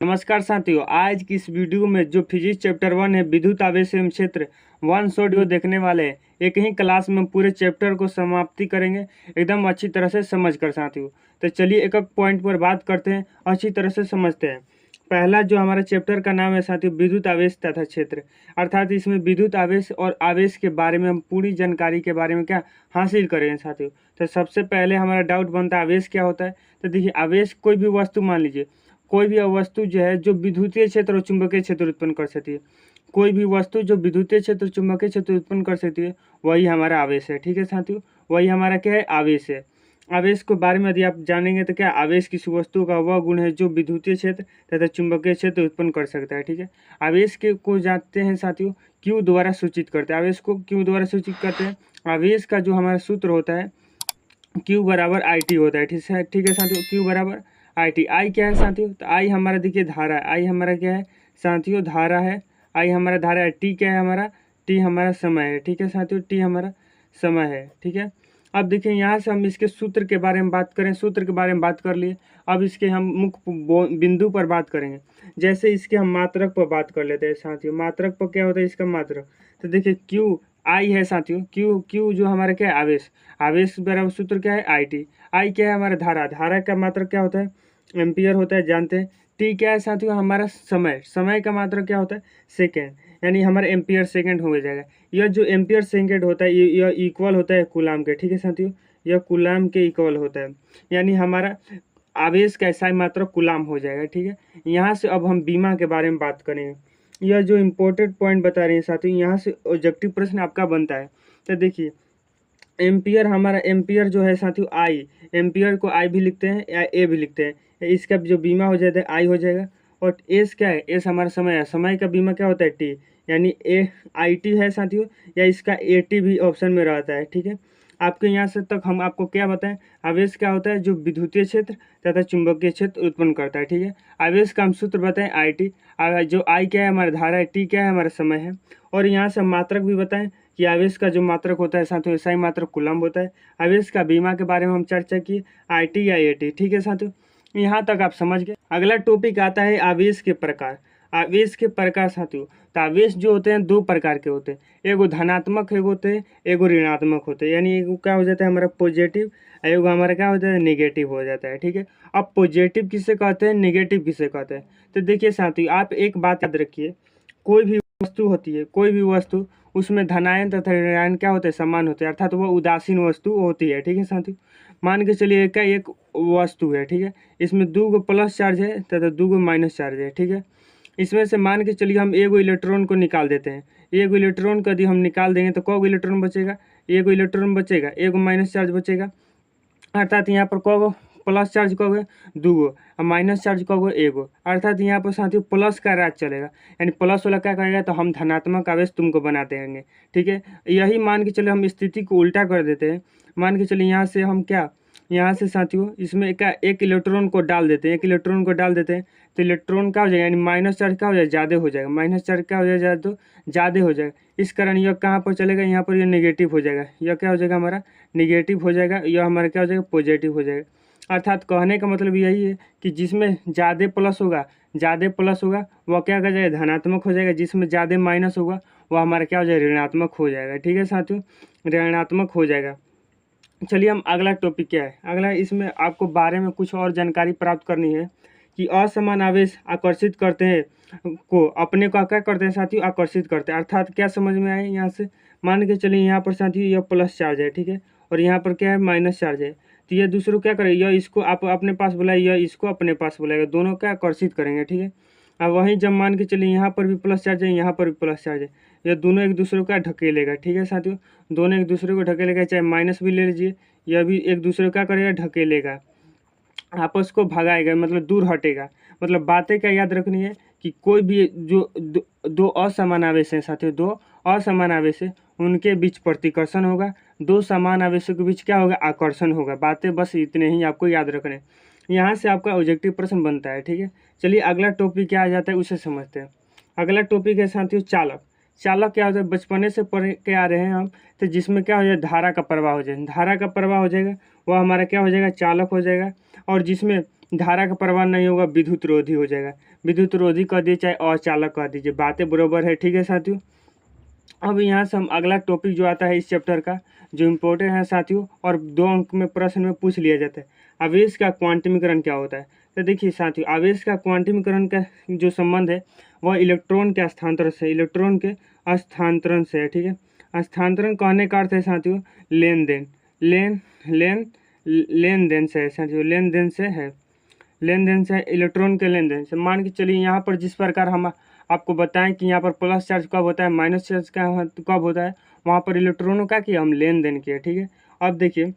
नमस्कार साथियों, आज की इस वीडियो में जो फिजिक्स चैप्टर 1 है विद्युत आवेश एवं क्षेत्र वन शॉट वो देखने वाले हैं। एक ही क्लास में पूरे चैप्टर को समाप्ति करेंगे एकदम अच्छी तरह से समझ कर साथियों। तो चलिए एक एक पॉइंट पर बात करते हैं, अच्छी तरह से समझते हैं। पहला जो हमारा चैप्टर का नाम है साथियों विद्युत आवेश तथा क्षेत्र, अर्थात इसमें विद्युत आवेश और आवेश के बारे में हम पूरी जानकारी के बारे में क्या हासिल करेंगे साथियों। तो सबसे पहले हमारा डाउट बनता है आवेश क्या होता है। तो देखिए आवेश कोई भी वस्तु, मान लीजिए कोई भी वस्तु जो है जो विद्युतीय क्षेत्र और चुंबकीय क्षेत्र उत्पन्न कर सकती है, कोई भी वस्तु जो विद्युतीय क्षेत्र चुंबकीय क्षेत्र उत्पन्न कर सकती है वही हमारा आवेश है। ठीक है साथियों, वही हमारा क्या है, आवेश है। आवेश के बारे में यदि आप जानेंगे तो क्या आवेश किसी वस्तु का वह गुण है जो विद्युतीय क्षेत्र तथा चुंबकीय क्षेत्र उत्पन्न कर सकता है। ठीक है, आवेश के को जानते हैं साथियों क्यू द्वारा सूचित करते हैं। आवेश को क्यू द्वारा सूचित करते हैं। आवेश का जो हमारा सूत्र होता है Q बराबर IT होता है। ठीक है साथियों, Q बराबर IT। आई क्या है साथियों, तो आई हमारा देखिए धारा है। आई हमारा क्या है साथियों, धारा है। आई हमारा धारा है। टी क्या है हमारा, टी हमारा समय है। ठीक है साथियों, टी हमारा समय है। ठीक है, अब देखिए यहाँ से हम इसके सूत्र के बारे में बात करें। सूत्र के बारे में बात कर लिए, अब इसके हम मुख्य बिंदु पर बात करेंगे। जैसे इसके हम मात्रक पर बात कर लेते हैं साथियों। मात्रक पर क्या होता है इसका मात्रक, तो देखिए Q आई है साथियों। क्यू जो हमारा क्या है, आवेश। आवेश बराबर सूत्र क्या है, IT। आई क्या है हमारा धारा। धारा का मात्रक क्या होता है, एम्पियर होता है, जानते हैं। टी क्या है साथियों, हमारा समय। समय का मात्रक क्या होता है, सेकेंड, यानी हमारा एम्पियर सेकेंड हो जाएगा। यह जो एम्पियर सेकेंड होता है यह इक्वल होता है कूलाम के। ठीक है साथियों, यह कूलाम के इक्वल होता है, यानी हमारा आवेश का ऐसा मात्रक कूलाम हो जाएगा। ठीक है, यहाँ से अब हम बीमा के बारे में बात करेंगे। यह जो इम्पोर्टेंट पॉइंट बता रहे हैं साथियों, यहाँ से ऑब्जेक्टिव प्रश्न आपका बनता है। तो देखिए एम्पियर, हमारा एम्पियर जो है साथियों आई, एम्पियर को आई भी लिखते हैं या ए भी लिखते हैं। इसका जो बीमा हो जाता है आई हो जाएगा। और एस क्या है, एस हमारा समय है। समय का बीमा क्या होता है, टी, यानी ए आई टी है साथियों, या इसका ए टी भी ऑप्शन में रहता है। ठीक है, आपके यहाँ से तक हम आपको क्या बताएं, आवेश क्या होता है जो विद्युतीय क्षेत्र तथा चुंबकीय क्षेत्र उत्पन्न करता है। ठीक है, आवेश का हम सूत्र बताएं आई टी। जो आई क्या है हमारा धारा है, टी क्या है हमारा समय है। और यहाँ से मात्रक भी बताएं कि आवेश का जो मात्रक होता है साथियों ऐसा ही मात्रक कूलम्ब होता है। आवेश का बीमा के बारे में हम चर्चा की, IT या AT। ठीक है साथियों, यहाँ तक आप समझ गए। अगला टॉपिक आता है आवेश के प्रकार। आवेश के प्रकार साथियों, तो आवेश जो होते हैं दो प्रकार के होते हैं, एगो धनात्मक एगो होते हैं, एगो ऋणात्मक होते हैं। यानी एगो क्या हो जाता है हमारा पॉजिटिव, एगो हमारा क्या हो जाता है नेगेटिव हो जाता है। ठीक है, अब पॉजिटिव किसे कहते हैं, नेगेटिव किसे कहते हैं। तो देखिए साथियों आप एक बात याद रखिए, कोई भी वस्तु होती है, कोई भी वस्तु, उसमें धनायन तथा ऋणायन क्या होते हैं, समान होते हैं, अर्थात वह उदासीन वस्तु होती है। ठीक है साथियों, मान के चलिए का एक वस्तु है। ठीक है, इसमें दो गो प्लस चार्ज है तथा दो गो माइनस चार्ज है। ठीक है, इसमें से मान के चलिए हम एगो इलेक्ट्रॉन को निकाल देते हैं। एगो इलेक्ट्रॉन को यदि हम निकाल देंगे तो कौगो इलेक्ट्रॉन बचेगा, एगो इलेक्ट्रॉन बचेगा, एगो माइनस चार्ज बचेगा। अर्थात यहाँ पर कौगो प्लस चार्ज कहोगे दूगो और माइनस चार्ज कहोगे एगो। अर्थात यहाँ पर साथियों प्लस का राज चलेगा, यानी प्लस वाला क्या कहेगा तो हम धनात्मक आवेश तुमको बना देंगे। ठीक है, यही मान के चले हम स्थिति को उल्टा कर देते हैं। मान के चलिए यहाँ से हम क्या, यहाँ से साथियों इसमें एक इलेक्ट्रॉन को डाल देते हैं, एक इलेक्ट्रॉन को डाल देते हैं तो इलेक्ट्रॉन क्या हो जाएगा, यानी माइनस चार्ज क्या हो जाएगा, ज़्यादा हो जाएगा। माइनस चार्ज क्या हो जाएगा, तो ज़्यादा हो जाएगा। इस कारण यह कहाँ पर चलेगा, यहाँ पर यह नेगेटिव हो जाएगा। यह क्या हो जाएगा हमारा निगेटिव हो जाएगा, यह हमारा क्या हो जाएगा पॉजिटिव हो जाएगा। अर्थात कहने का मतलब यही है कि जिसमें ज़्यादा प्लस होगा वह क्या कर जाएगा, धनात्मक हो जाएगा। जिसमें ज़्यादा माइनस होगा वह हमारा क्या हो जाएगा, ऋणात्मक हो जाएगा। ठीक है साथियों, ऋणात्मक हो जाएगा। चलिए हम अगला टॉपिक क्या है, अगला इसमें आपको बारे में कुछ और जानकारी प्राप्त करनी है कि असमान आवेश आकर्षित करते हैं को अपने को क्या करते हैं साथियों, आकर्षित करते हैं। अर्थात क्या समझ में आए, यहाँ से मान के चलिए यहाँ पर साथियों यह प्लस चार्ज है। ठीक है, और यहाँ पर क्या है माइनस चार्ज है। तो ये दूसरों क्या करेगा, यह इसको आप अपने पास बुलाए, यह इसको अपने पास बुलाएगा, दोनों क्या आकर्षित करेंगे। ठीक है, अब वहीं जब मान के चलिए यहाँ पर भी प्लस चार्ज है, यहाँ पर भी प्लस चार्ज है, यह दोनों एक दूसरे को ढकेलेगा। ठीक है साथियों, दोनों एक दूसरे को ढकेलेगा, चाहे माइनस भी ले लीजिए, यह भी एक दूसरे को क्या करेगा, ढकेलेगा, आपस को भगाएगा, मतलब दूर हटेगा। मतलब बातें क्या याद रखनी है कि कोई भी जो दो असमान आवेश हैं साथियों, दो असमान आवेश है उनके बीच प्रतिकर्षण होगा, दो समान आवेशों के बीच क्या होगा, आकर्षण होगा। बातें बस इतने ही आपको याद रखने, यहाँ से आपका ऑब्जेक्टिव प्रश्न बनता है। ठीक है, चलिए अगला टॉपिक क्या आ जाता है उसे समझते हैं। अगला टॉपिक है साथियों चालक। चालक क्या होता है, बचपने से पढ़ के आ रहे हैं हम, तो जिसमें क्या हो जाए, धारा का प्रवाह हो जाए, धारा का प्रवाह हो जाएगा, वह हमारा क्या हो जाएगा, चालक हो जाएगा। और जिसमें धारा का प्रवाह नहीं होगा, विद्युत रोधी हो जाएगा। विद्युत रोधी कह दीजिए चाहे अचालक कह दीजिए, बातें बरोबर है, ठीक है साथियों। अब यहाँ से हम अगला टॉपिक जो आता है इस चैप्टर का जो इम्पोर्टेंट है साथियों, और 2 अंक में प्रश्न में पूछ लिया जाता है, आवेश का क्वांटमीकरण क्या होता है। तो देखिए साथियों, आवेश का क्वांटमीकरण का जो संबंध है वह इलेक्ट्रॉन के स्थानांतरण से, इलेक्ट्रॉन के स्थानांतरण से है, ठीक है। स्थानांतरण कहने का अर्थ है साथियों लेन देन, लेन देन से है साथियों, लेन देन से है, लेन देन से, इलेक्ट्रॉन के लेन देन से। मान के चलिए यहाँ पर जिस प्रकार हम आपको बताएं कि यहाँ पर प्लस चार्ज कब होता है, माइनस चार्ज कब होता है, वहाँ पर इलेक्ट्रॉनों का किया हम लेन देन किया, ठीक है। अब देखिए,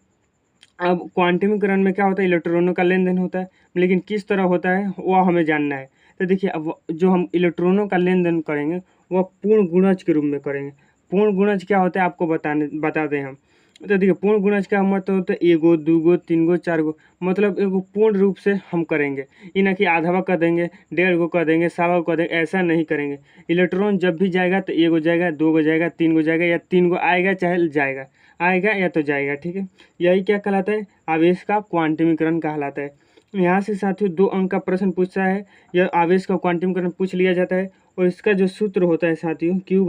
अब क्वांटमीकरण में क्या होता है, इलेक्ट्रॉनों का लेन देन होता है, लेकिन किस तरह होता है वह हमें जानना है। तो देखिए, अब जो हम इलेक्ट्रॉनों का लेन देन करेंगे वह पूर्ण गुणज के रूप में करेंगे। पूर्ण गुणज क्या होता है आपको बता दें हम। तो देखिए, पूर्ण गुणज का मतलब होता है एगो, दूगो, तीनगो, चारगो, मतलब एगो पूर्ण रूप से हम करेंगे। ये ना कि आधावा कर देंगे, 1.5 गो कर देंगे, 1.25 कर देंगे, ऐसा नहीं करेंगे। इलेक्ट्रॉन जब भी जाएगा तो एगो जाएगा, 2 गो जाएगा, 3 गो जाएगा, या 3 गो आएगा चाहे जाएगा, आएगा या तो जाएगा, ठीक है। यही क्या कहलाता है, आवेश का क्वांटमीकरण कहलाता है। यहाँ से साथियों 2 अंक का प्रश्न पूछता है, यह आवेश का क्वांटमीकरण पूछ लिया जाता है, और इसका जो सूत्र होता है साथियों Q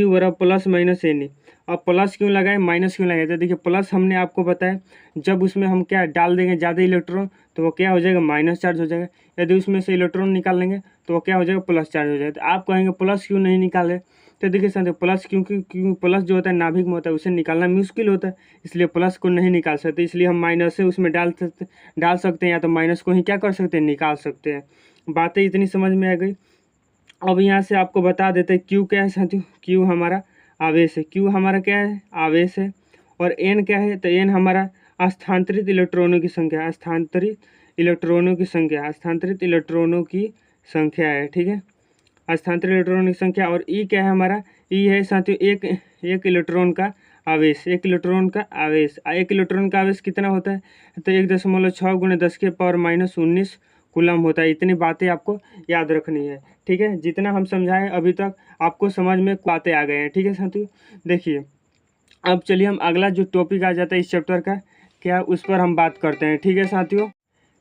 बराबर प्लस माइनस एन। अब प्लस क्यों लगाए, माइनस क्यों लगाए, तो देखिए प्लस हमने आपको बताया जब उसमें हम क्या डाल देंगे ज़्यादा इलेक्ट्रॉन तो वो क्या हो जाएगा, माइनस चार्ज हो जाएगा। यदि उसमें से इलेक्ट्रॉन निकाल लेंगे तो वो क्या हो जाएगा, प्लस चार्ज हो जाएगा। तो आप कहेंगे प्लस क्यों नहीं निकाले, तो देखिए साथियों प्लस क्योंकि प्लस जो होता है नाभिक में होता है, उसे निकालना मुश्किल होता है, इसलिए प्लस को नहीं निकाल सकते, इसलिए हम माइनस से उसमें डाल सकते हैं, या तो माइनस को ही क्या कर सकते हैं, निकाल सकते हैं। बातें इतनी समझ में आ गई। अब यहाँ से आपको बता देते हैं क्यू क्या है साथियों, क्यू हमारा आवेश है, क्यू हमारा क्या है, आवेश है। और एन क्या है, तो एन हमारा स्थानांतरित इलेक्ट्रॉनों की संख्या, स्थानांतरित इलेक्ट्रॉनों की संख्या, स्थानांतरित इलेक्ट्रॉनों की संख्या है, ठीक है, स्थानांतरित इलेक्ट्रॉनों की संख्या। और ई क्या है हमारा, ई है साथियों एक इलेक्ट्रॉन का आवेश, एक इलेक्ट्रॉन का आवेश। एक इलेक्ट्रॉन का आवेश कितना होता है, तो 1.6 × 10⁻⁻19 कूलम होता है। इतनी बातें आपको याद रखनी है, ठीक है। जितना हम समझाएं अभी तक आपको समझ में बातें आ गए हैं, ठीक है साथियों। देखिए, अब चलिए हम अगला जो टॉपिक आ जाता है इस चैप्टर का क्या, उस पर हम बात करते हैं, ठीक है साथियों।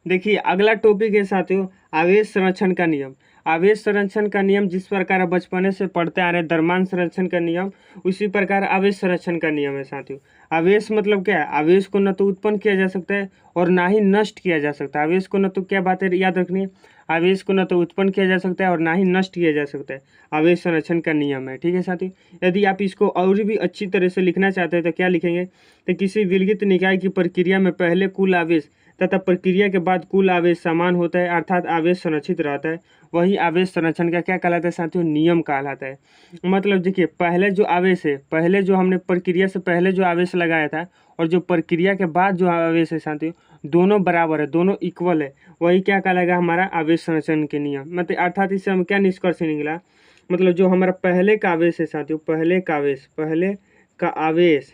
देखिए, अगला टॉपिक है साथियों आवेश संरक्षण का नियम। आवेश संरक्षण का नियम जिस प्रकार बचपने से पढ़ते आ रहे हैं, द्रव्यमान संरक्षण का नियम, उसी प्रकार आवेश संरक्षण का नियम है साथियों। आवेश मतलब क्या है, आवेश को न तो उत्पन्न किया जा सकता है और ना ही नष्ट किया जा सकता है। आवेश को न तो क्या बातें याद रखनी है, आवेश को न तो उत्पन्न किया जा सकता है और ना ही नष्ट किया जा सकता है। आवेश संरक्षण का नियम है, ठीक है साथियों। यदि आप इसको और भी अच्छी तरह से लिखना चाहते हैं तो क्या लिखेंगे, तो किसी विलगित निकाय की प्रक्रिया में पहले कुल आवेश तथा प्रक्रिया के बाद कुल आवेश समान होता है, अर्थात आवेश संरक्षित रहता है, वही आवेश संरक्षण का क्या कहलाता है साथियों, नियम कहलाता है। मतलब देखिए, पहले जो आवेश है, पहले जो हमने प्रक्रिया से पहले जो आवेश लगाया था और जो प्रक्रिया के बाद जो आवेश है साथियों, दोनों बराबर है, दोनों इक्वल है, वही क्या कहलाएगा, हमारा आवेश संरक्षण के नियम। मतलब अर्थात इससे हम क्या निष्कर्ष निकला, मतलब जो हमारा पहले का आवेश है साथियों, पहले का आवेश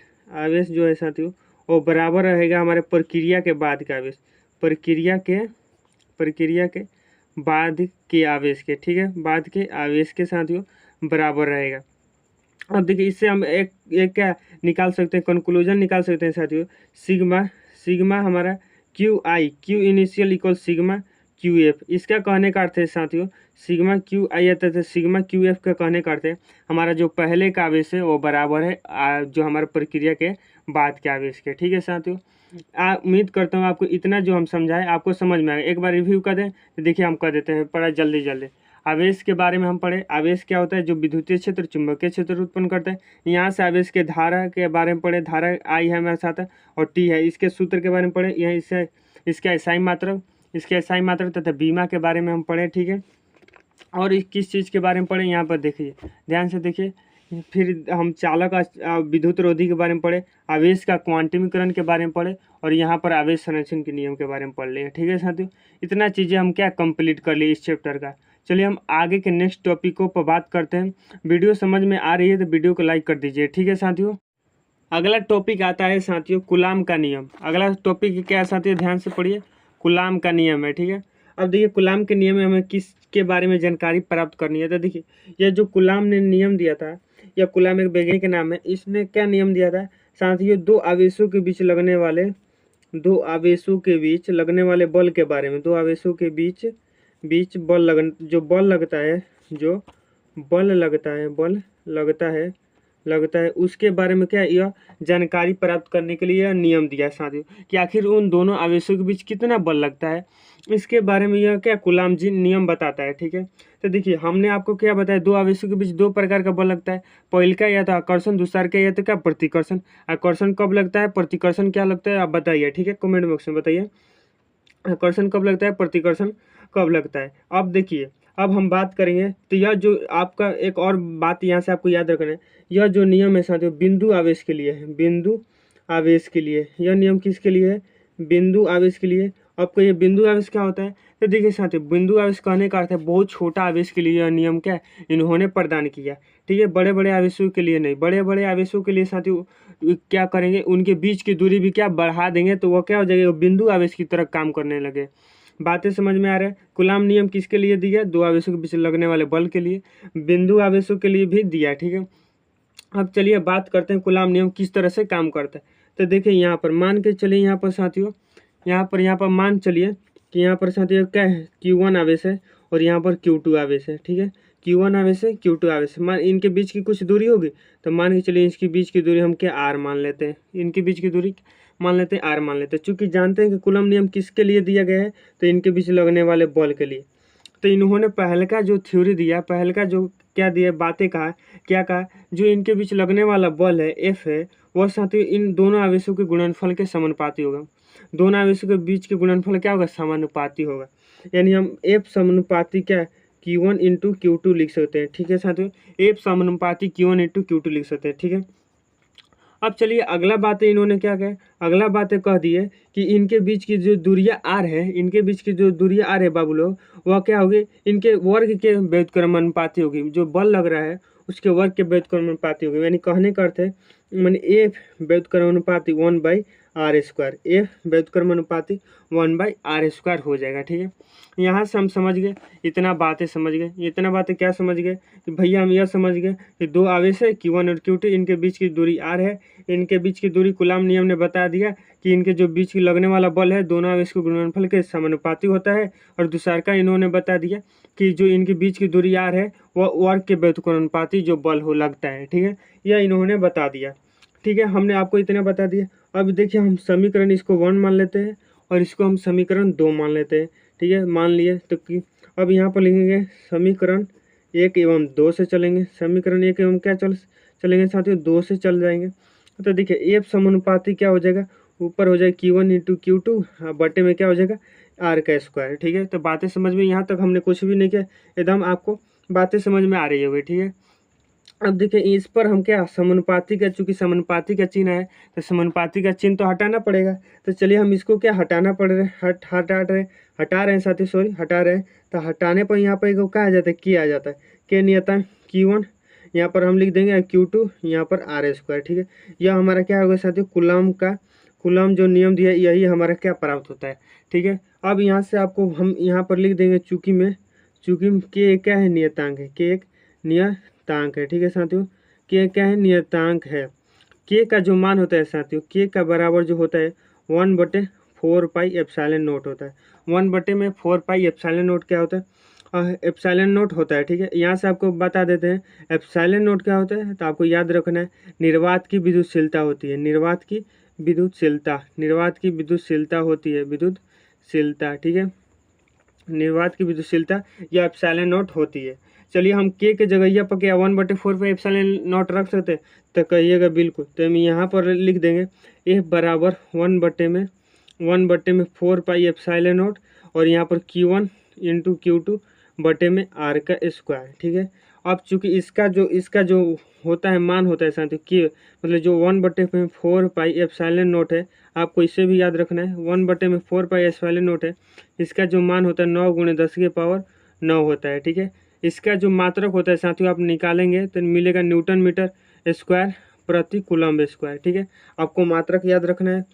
जो है साथियों, वो बराबर रहेगा हमारे प्रक्रिया के बाद के आवेश, प्रक्रिया के बाद के आवेश के, ठीक है, बाद के आवेश के साथियों बराबर रहेगा। अब देखिए, इससे हम एक क्या निकाल सकते हैं, कंक्लूजन निकाल सकते हैं साथियों, सिग्मा हमारा Q initial equal sigma Q F. इसका कहने का अर्थ है साथियों, सिग्मा क्यू आई आता है, सिग्मा क्यू एफ का कहने का अर्थ है हमारा जो पहले का आवेश है वो बराबर है जो हमारा प्रक्रिया के बाद के आवेश के, ठीक है साथियों। उम्मीद करता हूँ आपको इतना जो हम समझाएं आपको समझ में आएगा। एक बार रिव्यू कर दें तो देखिए, हम कर देते हैं, पढ़ा जल्दी। आवेश के बारे में हम पढ़े, आवेश क्या होता है, जो विद्युतीय क्षेत्र चुंबकीय क्षेत्र उत्पन्न करता है। यहाँ से आवेश के धारा के बारे में पढ़े, धारा आई है हमारे साथ और टी है, इसके सूत्र के बारे में पढ़े। यहाँ इससे इसका एसआई मात्रक तथा बीमा के बारे में हम पढ़े, ठीक है। और किस चीज़ के बारे में पढ़े, यहाँ पर देखिए, ध्यान से देखिए। फिर हम चालक विद्युत रोधी के बारे में पढ़े, आवेश का क्वांटमीकरण के बारे में पढ़े, और यहाँ पर आवेश संरक्षण के नियम के बारे में पढ़ लिए, ठीक है साथियों। इतना चीज़ें हम क्या कंप्लीट कर लिए इस चैप्टर का। चलिए हम आगे के नेक्स्ट टॉपिकों पर बात करते हैं। वीडियो समझ में आ रही है तो वीडियो को लाइक कर दीजिए, ठीक है साथियों। अगला टॉपिक आता है साथियों कूलाम का नियम। अगला टॉपिक क्या है साथियों, ध्यान से पढ़िए, कूलाम का नियम है, ठीक है। अब देखिए, कूलाम के नियम में हमें किसके बारे में जानकारी प्राप्त करनी है, तो देखिए, यह जो कूलाम ने नियम दिया था, या कूलाम एक वैज्ञानिक नाम है, इसने क्या नियम दिया था साथियों, दो आवेशों के बीच लगने वाले दो आवेशों के बीच लगने वाले बल के बारे में, दो आवेशों के बीच बीच बल जो बल लगता है, जो बल लगता है उसके बारे में क्या यह जानकारी प्राप्त करने के लिए यह नियम दिया है साथियों कि आखिर उन दोनों आवेशों के बीच कितना बल लगता है, इसके बारे में यह क्या कूलाम जी नियम बताता है। ठीक है, तो देखिए हमने आपको क्या बताया, दो आवेशों के बीच दो प्रकार का बल लगता है, पहले का या तो आकर्षण, दूसरा का या तो क्या प्रतिकर्षण। आकर्षण कब लगता है, प्रतिकर्षण क्या लगता है, आप बताइए। ठीक है, कमेंट बॉक्स में बताइए आकर्षण कब लगता है, प्रतिकर्षण कब लगता है। अब देखिए अब हम बात करेंगे, तो यह जो आपका एक और बात यहाँ से आपको याद रखना है, यह जो नियम है साथियों बिंदु आवेश के लिए है, बिंदु आवेश के लिए यह नियम किसके लिए है, बिंदु आवेश के लिए। आपको ये बिंदु आवेश क्या होता है, तो देखिए साथियों बिंदु आवेश कहने का अर्थ है बहुत छोटा आवेश के लिए यह नियम क्या है इन्होंने प्रदान किया। ठीक है, बड़े बड़े आवेशों के लिए नहीं, बड़े बड़े आवेशों के लिए साथियों क्या करेंगे, उनके बीच की दूरी भी क्या बढ़ा देंगे, तो वह क्या हो जाएगा, बिंदु आवेश की तरह काम करने लगे। बातें समझ में आ रहा है। कूलाम नियम किसके लिए दिया, दो आवेशों के बीच लगने वाले बल के लिए, बिंदु आवेशों के लिए भी दिया। ठीक है, अब चलिए बात करते हैं कूलाम नियम किस तरह से काम करता है। तो देखिए यहाँ पर मान के चलिए, यहाँ पर साथियों यहाँ पर मान चलिए कि यहाँ पर साथियों क्या है, Q1 आवेश है और यहाँ पर Q2 आवेश है। ठीक है, Q1 आवेश है, Q2 आवेश है, मान इनके बीच की कुछ दूरी होगी, तो मान के चलिए इसके बीच की दूरी हम क्या R मान लेते हैं, इनके बीच की दूरी मान लेते हैं R मान लेते हैं। चूंकि जानते हैं कि कूलाम नियम किसके लिए दिया गया है, तो इनके बीच लगने वाले बल के लिए। तो इन्होंने पहले का जो थ्योरी दिया, पहले का जो क्या दिया बातें कहा, क्या कहा, जो इनके बीच लगने वाला बल है F है, वह साथियों इन दोनों आवेशों के गुणनफल के समानुपाती होगा। दोनों आवेशों के बीच के गुणनफल क्या होगा, समानुपाती होगा। यानी हम F समानुपाती क्या Q1 इंटू Q2 लिख सकते हैं। ठीक है साथियों, F समानुपाती Q1 इंटू Q2 लिख सकते हैं। ठीक है, अब चलिए अगला बातें इन्होंने क्या कहा, अगला बातें कह दी है कि इनके बीच की जो दूरियां आर है, इनके बीच की जो दूरियां आर है बाबू लोग, वह क्या होगी, इनके वर्ग के व्युत्क्रमानुपाती होगी। जो बल लग रहा है उसके वर्ग के व्युत्क्रमानुपाती होगी। यानी कहने का अर्थ है माने एफ व्युत्क्रमानुपाती 1/r², एफ व्युत्क्रमानुपाती 1/r² हो जाएगा। ठीक है, यहाँ से हम समझ गए, इतना बातें समझ गए। इतना बातें क्या समझ गए कि भैया हम यह समझ गए कि दो आवेश है Q1 और Q2, इनके बीच की दूरी r है, इनके बीच की दूरी कूलाम नियम ने बता दिया कि इनके जो बीच की लगने वाला बल है दोनों आवेश के गुणनफल के समानुपाती होता है। और दूसरा का इन्होंने बता दिया कि जो इनके बीच की दूरी r है वह वर्ग के व्युत्क्रमानुपाती जो बल हो लगता है। ठीक है, यह इन्होंने बता दिया। ठीक है, हमने आपको इतना बता दिया। अब देखिए हम समीकरण इसको 1 मान लेते हैं और इसको हम समीकरण 2 मान लेते हैं। ठीक है, मान लिए तो कि अब यहाँ पर लिखेंगे समीकरण 1 एवं 2 से चलेंगे, समीकरण 1 एवं क्या चलेंगे साथियों, 2 से चल जाएंगे। तो देखिए F समानुपाती क्या हो जाएगा, ऊपर हो जाएगा Q1 इंटू Q2, बटे में क्या हो जाएगा r²। ठीक है, तो बातें समझ में, यहाँ तक हमने कुछ भी नहीं किया, एकदम आपको बातें समझ में आ रही होगी। ठीक है, अब देखिए इस पर हम क्या समानुपाती का, चूंकि समानुपाती का चिन्ह है तो समानुपाती का चिन्ह तो हटाना पड़ेगा। तो चलिए हम इसको क्या हटाना पड़ रहा है, हटा रहे हैं साथी, सॉरी हटा रहे हैं। तो हटाने पर यहाँ पर क्या आ जाता है, के आ जाता है, के नहीं आता है, Q1 यहाँ पर हम लिख देंगे, Q2 यहाँ पर r²। ठीक है, यह हमारा क्या होगा साथियों, कूलाम जो नियम दिया यही हमारा क्या प्राप्त होता है। ठीक है, अब यहाँ से आपको हम यहाँ पर लिख देंगे, चूंकि के क्या है, नियतांक है, के एक नियतांक है। ठीक है साथियों, के क्या है, नियतांक है। के का जो मान होता है साथियों, के का बराबर जो होता है 1/4πε0 होता है। 1/4πε0 क्या होता है, ε0 होता है। ठीक है, यहाँ से आपको बता देते हैं ε0 क्या होता है, तो आपको याद रखना है निर्वात की विद्युतशीलता होती है, निर्वात की विद्युतशीलता होती है, विद्युतशीलता। ठीक है, निर्वात की विद्युतशीलता या ε0 होती है। चलिए हम के जगह पर क्या 1/4πε0 रख सकते हैं, तो कहिएगा बिल्कुल। तो हम यहाँ पर लिख देंगे F बराबर 1/4πε0 और यहाँ पर Q1 इंटू Q2 बटे में r²। ठीक है, अब चूंकि इसका जो होता है मान होता है साथियों, के मतलब जो 1/4πε0 है, आपको इसे भी याद रखना है। 1/4πε0 है, इसका जो मान होता है 9 × 10⁹ होता है। ठीक है, इसका जो मात्रक होता है साथियों आप निकालेंगे तो मिलेगा न्यूटन मीटर स्क्वायर प्रति कूलम्ब स्क्वायर। ठीक है, आपको मात्रक याद रखना है।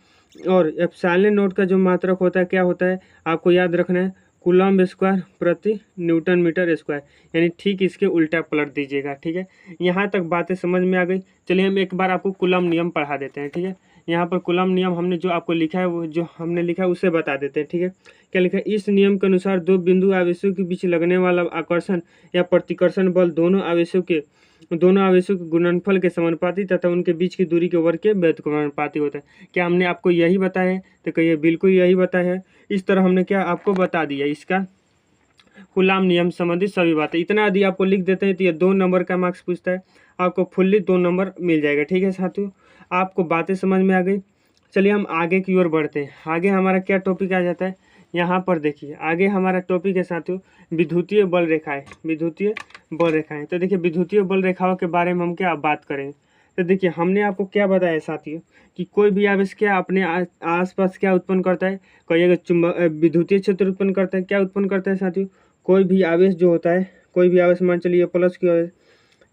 और ε0 का जो मात्रक होता है क्या होता है, आपको याद रखना है कूलम्ब स्क्वायर प्रति न्यूटन मीटर स्क्वायर, यानी ठीक इसके उल्टा पलट दीजिएगा। ठीक है, यहाँ तक बातें समझ में आ गई। चलिए हम एक बार आपको कूलम्ब नियम पढ़ा देते हैं। ठीक है, यहाँ पर कूलम्ब नियम हमने जो आपको लिखा है वो जो हमने लिखा है उसे बता देते हैं, ठीक है। क्या लिखा है, इस नियम के अनुसार दो बिंदु आवेशों के बीच लगने वाला आकर्षण या प्रतिकर्षण बल दोनों आवेशों के गुणनफल के समानुपाती तथा उनके बीच की दूरी के वर्ग के व्युत्क्रमानुपाती होता है। क्या हमने आपको यही बताया है? तो कहिए बिल्कुल यही बताया है। इस तरह हमने क्या आपको बता दिया इसका कूलम्ब नियम संबंधित सभी बातें। इतना यदि आपको लिख देते हैं तो ये 2 नंबर का मार्क्स पूछता है, आपको फुल्ली 2 नंबर मिल जाएगा, ठीक है साथियों। आपको बातें समझ में आ गई। चलिए हम आगे की ओर बढ़ते हैं। आगे हमारा क्या टॉपिक आ जाता है, यहाँ पर देखिए आगे हमारा टॉपिक है साथियों विद्युतीय बल रेखाएं। विद्युतीय बल रेखाएं, तो देखिए विद्युतीय बल रेखाओं के बारे में हम क्या बात करेंगे। तो देखिए हमने आपको क्या बताया साथियों कि कोई भी आवेश क्या अपने आसपास क्या उत्पन्न करता है, कहिएगा चुंबक विद्युतीय क्षेत्र उत्पन्न करता है। क्या उत्पन्न करता है साथियों, कोई भी आवेश जो होता है, कोई भी आवेश मान चलिए प्लस की आवेश,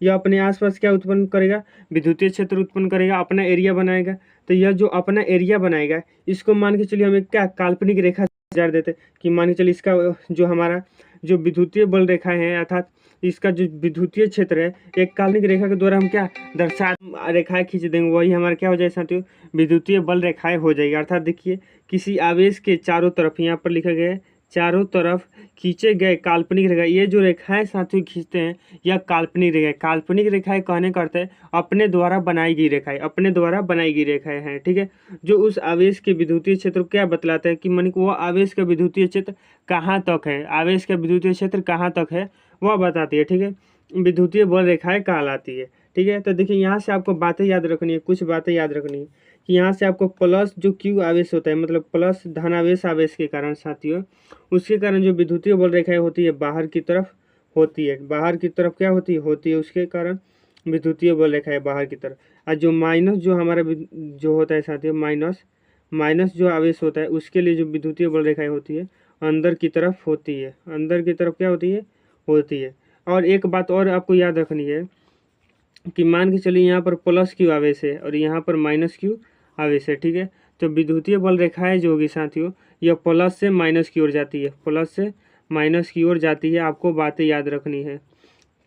यह अपने आसपास क्या उत्पन्न करेगा, विद्युतीय क्षेत्र उत्पन्न करेगा, अपना एरिया बनाएगा। तो यह जो अपना एरिया बनाएगा इसको मान के चलिए हम एक क्या काल्पनिक रेखा जार देते कि मान के चलिए इसका जो हमारा जो विद्युतीय बल रेखाएं हैं अर्थात इसका जो विद्युतीय क्षेत्र है एक काल्पनिक रेखा के द्वारा हम क्या दर्शा रेखाएं खींच देंगे, वही हमारा क्या हो जाए साथियों विद्युतीय बल रेखाएं हो जाएगी। अर्थात देखिए किसी आवेश के चारों तरफ, यहाँ पर लिखा गया है चारों तरफ खींचे गए काल्पनिक रेखा, ये जो रेखाएं साथियों खींचते हैं यह काल्पनिक रेखाएं। काल्पनिक रेखाएं कहने का अर्थ है अपने द्वारा बनाई गई रेखाएं, अपने द्वारा बनाई गई रेखाएं हैं, ठीक है। जो उस आवेश के विद्युतीय क्षेत्र को क्या बतलाता है कि मन वो आवेश का विद्युतीय क्षेत्र कहाँ तक है, आवेश का विद्युतीय क्षेत्र कहाँ तक है वह बताती है, ठीक है। विद्युतीय बल रेखाएं कहलाती है, ठीक है। तो देखिए यहाँ से आपको बातें याद रखनी है, कुछ बातें याद रखनी है कि यहाँ से आपको प्लस जो क्यू आवेश होता है मतलब प्लस धनावेश आवेश के कारण साथियों उसके कारण जो विद्युतीय बल रेखाएं होती है बाहर की तरफ होती है, बाहर की तरफ क्या होती है उसके कारण विद्युतीय बल रेखाएं बाहर की तरफ। और जो माइनस जो हमारा जो होता है साथियों माइनस जो आवेश होता है उसके लिए जो विद्युतीय बल रेखाएं होती है अंदर की तरफ होती है, अंदर की तरफ क्या होती है। और एक बात और आपको याद रखनी है कि मान के चलिए यहाँ पर प्लस क्यू आवेश है और यहाँ पर माइनस क्यू आवेश है, ठीक है। तो विद्युतीय बल रेखाएं जो होगी साथियों यह प्लस से माइनस की ओर जाती है, प्लस से माइनस की ओर जाती है। आपको बातें याद रखनी है,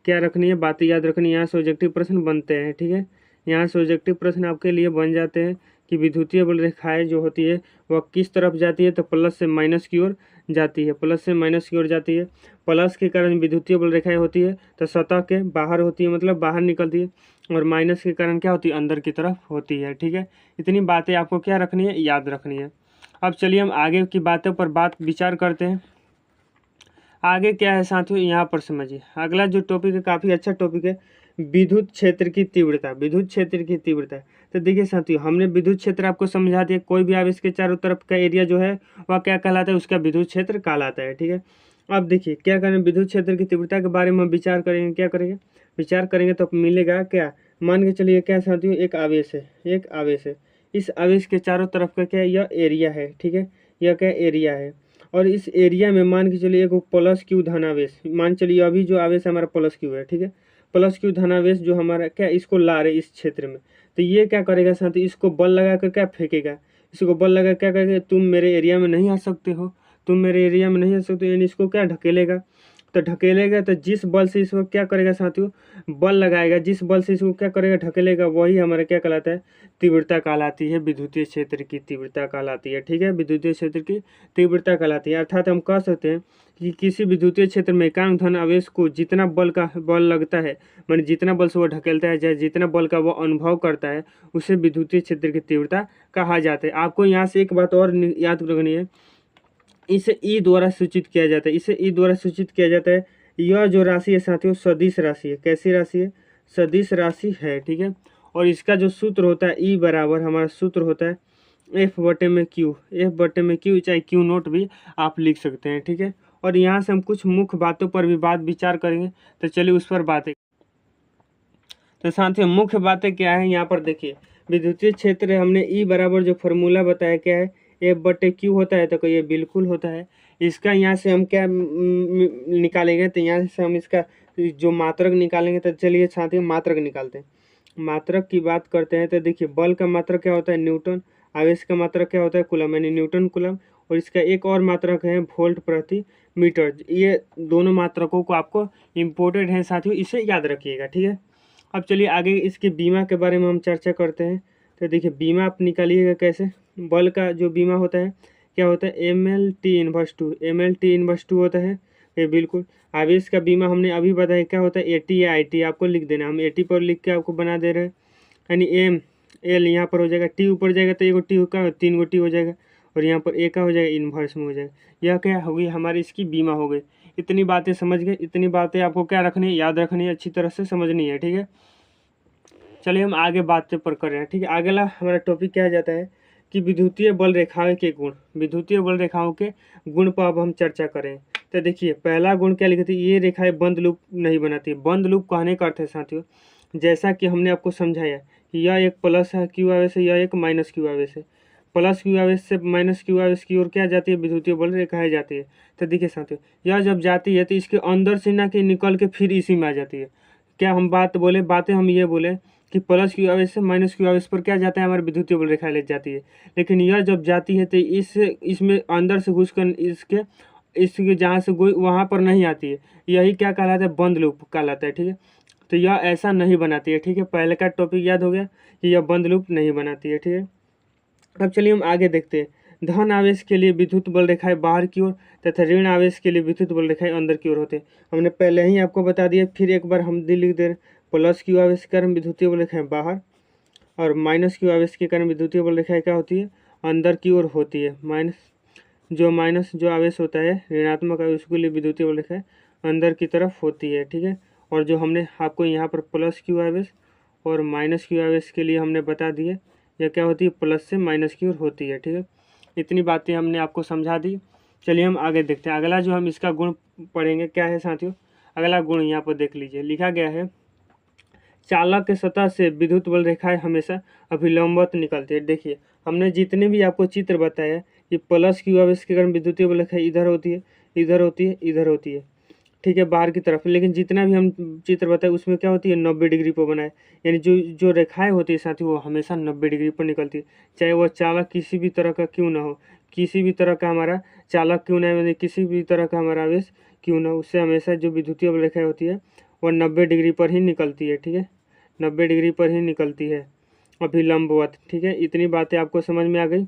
क्या रखनी है, बातें याद रखनी है। यहाँ से ऑब्जेक्टिव प्रश्न बनते हैं, ठीक है। यहाँ से ऑब्जेक्टिव प्रश्न आपके लिए बन जाते हैं कि विद्युतीय बल रेखाएं जो होती है वह किस तरफ जाती है, तो प्लस से माइनस की ओर जाती है, प्लस से माइनस की ओर जाती है। प्लस के कारण विद्युतीय बल रेखाएं होती है तो सतह के बाहर होती है, मतलब बाहर निकलती है, और माइनस के कारण क्या होती है अंदर की तरफ होती है, ठीक है। इतनी बातें आपको क्या रखनी है, याद रखनी है। अब चलिए हम आगे की बातों पर विचार करते हैं। आगे क्या है साथियों यहाँ पर समझिए, अगला जो टॉपिक है काफ़ी अच्छा टॉपिक है, विद्युत क्षेत्र की तीव्रता। विद्युत क्षेत्र की तीव्रता, तो देखिए साथियों हमने विद्युत क्षेत्र आपको समझा दिया, कोई भी आवेश के चारों तरफ का एरिया जो है वह क्या कहलाता है, उसका विद्युत क्षेत्र कहलाता है, ठीक है। अब देखिए क्या करें, विद्युत क्षेत्र की तीव्रता के बारे में विचार करेंगे, क्या करेंगे विचार करेंगे तो मिलेगा क्या, मान के चलिए क्या साथियों एक आवेश है, इस आवेश के चारों तरफ का क्या यह एरिया है, ठीक है, यह क्या एरिया है। और इस एरिया में मान के चलिए एक प्लस क्यू धनावेश, मान चलिए अभी जो आवेश हमारा प्लस क्यू है, ठीक है, प्लस क्यू धनावेश जो हमारा क्या इसको ला रहे इस क्षेत्र में, तो ये क्या करेगा साथी इसको बल लगा कर क्या फेंकेगा, इसको बल लगा क्या करेगा, तुम मेरे एरिया में नहीं आ सकते हो, तुम मेरे एरिया में नहीं आ सकते, यानी इसको क्या ढकेलेगा, तो ढकेलेगा तो जिस बल से इसको क्या करेगा साथियों बल लगाएगा, जिस बल से इसको क्या करेगा ढकेलेगा, वही हमारा क्या कहलाता है तीव्रता कहलाती है, विद्युतीय क्षेत्र की तीव्रता कहलाती है, ठीक है, विद्युतीय क्षेत्र की तीव्रता कहलाती है। अर्थात हम कह सकते हैं कि किसी विद्युतीय क्षेत्र में एकांक धन आवेश को जितना बल लगता है, माने जितना बल से वो ढकेलता है या जितना बल का वो अनुभव करता है उसे विद्युतीय क्षेत्र की तीव्रता कहा जाता है। आपको यहाँ से एक बात और याद रखनी है, इसे ई द्वारा सूचित किया जाता है, इसे ई द्वारा सूचित किया जाता है। यह जो राशि है साथियों सदिश राशि है, कैसी राशि है, सदिश राशि है, ठीक है। और इसका जो सूत्र होता है ई बराबर हमारा सूत्र होता है एफ बटे में क्यू, चाहे क्यू नोट भी आप लिख सकते हैं, ठीक है। और यहाँ से हम कुछ मुख्य बातों पर भी विचार करेंगे, तो चलिए उस पर बातें। तो साथियों मुख्य बातें क्या है, यहाँ पर देखिए विद्युतीय क्षेत्र हमने ई बराबर जो फॉर्मूला बताया क्या है एफ बटे क्यू होता है, तो ये बिल्कुल होता है। इसका यहाँ से हम क्या निकालेंगे, तो यहाँ से हम इसका जो मात्रक निकालेंगे, तो चलिए साथियों मात्रक निकालते हैं। मात्रक की बात करते हैं तो देखिए बल का मात्रक क्या होता है न्यूटन, आवेश का मात्रक क्या होता है कूलम, यानी न्यूटन कूलम, और इसका एक और मात्रक है वोल्ट प्रति मीटर। ये दोनों मात्रकों को आपको इम्पोर्टेंट है साथियों, इसे याद रखिएगा, ठीक है। अब चलिए आगे इसके बीमा के बारे में हम चर्चा करते हैं। तो देखिए बीमा आप निकालिएगा कैसे। बल का जो बीमा होता है क्या होता है, MLT−2, MLT−2 होता है ये बिल्कुल। आवेश का बीमा हमने अभी बताया क्या होता है, AT या IT आपको लिख देना, हम AT पर लिख के आपको बना दे रहे हैं। यानी ML यहाँ पर हो जाएगा, T ऊपर जाएगा तो एगो T का 3 गो T हो जाएगा, और यहाँ पर A का हो जाएगा, इन्वर्स में हो जाएगा। यह क्या होगी हमारी इसकी बीमा हो गई। इतनी बातें समझ गए, इतनी बातें आपको क्या रखनी है, याद रखनी है, अच्छी तरह से समझनी है, ठीक है। चलिए हम आगे बात पर कर रहे हैं, ठीक है। अगला हमारा टॉपिक क्या आ जाता है कि विद्युतीय बल रेखाओं के गुण। विद्युतीय बल रेखाओं के गुण पर अब हम चर्चा करें। तो देखिए पहला गुण क्या लिखा था, ये रेखाएं बंद लूप नहीं बनाती। बंद लूप कहने का अर्थ है साथियों, जैसा कि हमने आपको समझाया कि यह एक प्लस है क्यू आवेश है, यह एक माइनस क्यू आवेश है। प्लस क्यू आवेश से माइनस क्यू आवेश की ओर क्या जाती है, विद्युतीय बल रेखाएं जाती है। तो देखिए साथियों, यह जब जाती है तो इसके अंदर से ना कि निकल के फिर इसी में आ जाती है। क्या हम बातें हम ये बोले कि प्लस क्यू आवेश से माइनस क्यू आवेश पर क्या जाता है, हमारी विद्युतीय बल रेखा ले जाती है। लेकिन यह जब जाती है तो इसमें अंदर से घुसकर इसके जहाँ से वहाँ पर नहीं आती है। यही क्या कहलाता है, बंद लूप कहलाता है, ठीक है। तो यह ऐसा नहीं बनाती है, ठीक है। पहले का टॉपिक याद हो गया कि यह बंद लूप नहीं बनाती है, ठीक है। अब चलिए हम आगे देखते हैं। धन आवेश के लिए विद्युत बल रेखाएं बाहर की ओर तथा ऋण आवेश के लिए विद्युत बल रेखाएं अंदर की ओर होते हैं। हमने पहले ही आपको बता दिया, फिर एक बार हम लिख दे रहे। प्लस क्यू आवेश के कारण विद्युतीय बल रेखाएं बाहर, और माइनस क्यू आवेश के कारण विद्युतीय बल रेखाएं क्या होती है, अंदर की ओर होती है। माइनस जो आवेश होता है ऋणात्मक आवेश के लिए विद्युतीय बल रेखाएं अंदर की तरफ होती है, ठीक है। और जो हमने आपको यहाँ पर प्लस क्यू आवेश और माइनस क्यू आवेश के लिए हमने बता दिए, यह क्या होती है, प्लस से माइनस की ओर होती है, ठीक है। इतनी बातें हमने आपको समझा दी। चलिए हम आगे देखते हैं। अगला जो हम इसका गुण पढ़ेंगे क्या है साथियों, अगला गुण यहाँ पर देख लीजिए, लिखा गया है चालक के सतह से विद्युत बल रेखाएं हमेशा अभिलंबवत निकलती है। देखिए हमने जितने भी आपको चित्र बताया कि प्लस क्यू आवेश के कारण विद्युतीय बल रेखाएं इधर होती है, इधर होती है, इधर होती है, ठीक है, बाहर की तरफ। लेकिन जितना भी हम चित्र बताए उसमें क्या होती है, 90 डिग्री पर बनाए। यानी जो रेखाएं होती है साथी वो हमेशा 90 डिग्री पर निकलती है, चाहे वह चालक किसी भी तरह का क्यों ना हो, किसी भी तरह का हमारा चालक क्यों ना है, किसी भी तरह का हमारा आवेश क्यों ना हो, उससे हमेशा जो विद्युतीय बल रेखाएं होती है वह 90 डिग्री पर ही निकलती है, ठीक है, 90 डिग्री पर ही निकलती है अभिलंबवत, ठीक है। इतनी बातें आपको समझ में आ गई।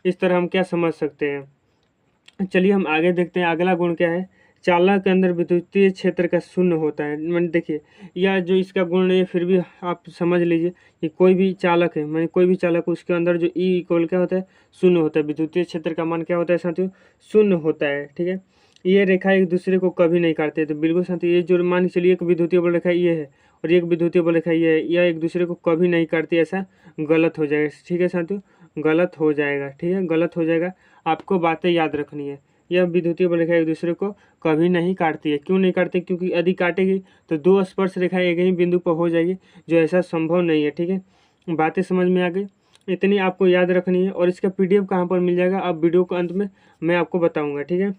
इस तरह हम क्या समझ सकते हैं। चलिए हम आगे देखते हैं। अगला गुण क्या है, चालक के अंदर विद्युतीय क्षेत्र का शून्य होता है। मैंने देखिए यह जो इसका गुण है, फिर भी आप समझ लीजिए कि कोई भी चालक है, मैंने कोई भी चालक उसके अंदर जो ई इक्वल क्या होता है, शून्य होता है। विद्युतीय क्षेत्र का मान क्या होता है साथियों, शून्य होता है, ठीक है। ये रेखा एक दूसरे को कभी नहीं काटते। तो बिल्कुल साथियों, ये जो मान के चलिए एक विद्युतीय बल रेखा ये है और एक विद्युतीय बल रेखा ये है, यह एक दूसरे को कभी नहीं काटती, ऐसा गलत हो जाएगा, ठीक है साथियों, गलत हो जाएगा, ठीक है, गलत हो जाएगा। आपको बातें याद रखनी है। यह विद्युतीय बल रेखा एक दूसरे को कभी नहीं काटती है। क्यों नहीं काटती, क्योंकि यदि काटेगी तो दो स्पर्श रेखाएं एक ही बिंदु पर हो जाएगी, जो ऐसा संभव नहीं है, ठीक है। बातें समझ में आ गई, इतनी आपको याद रखनी है। और इसका PDF कहाँ पर मिल जाएगा, अब वीडियो के अंत में मैं आपको बताऊँगा, ठीक है।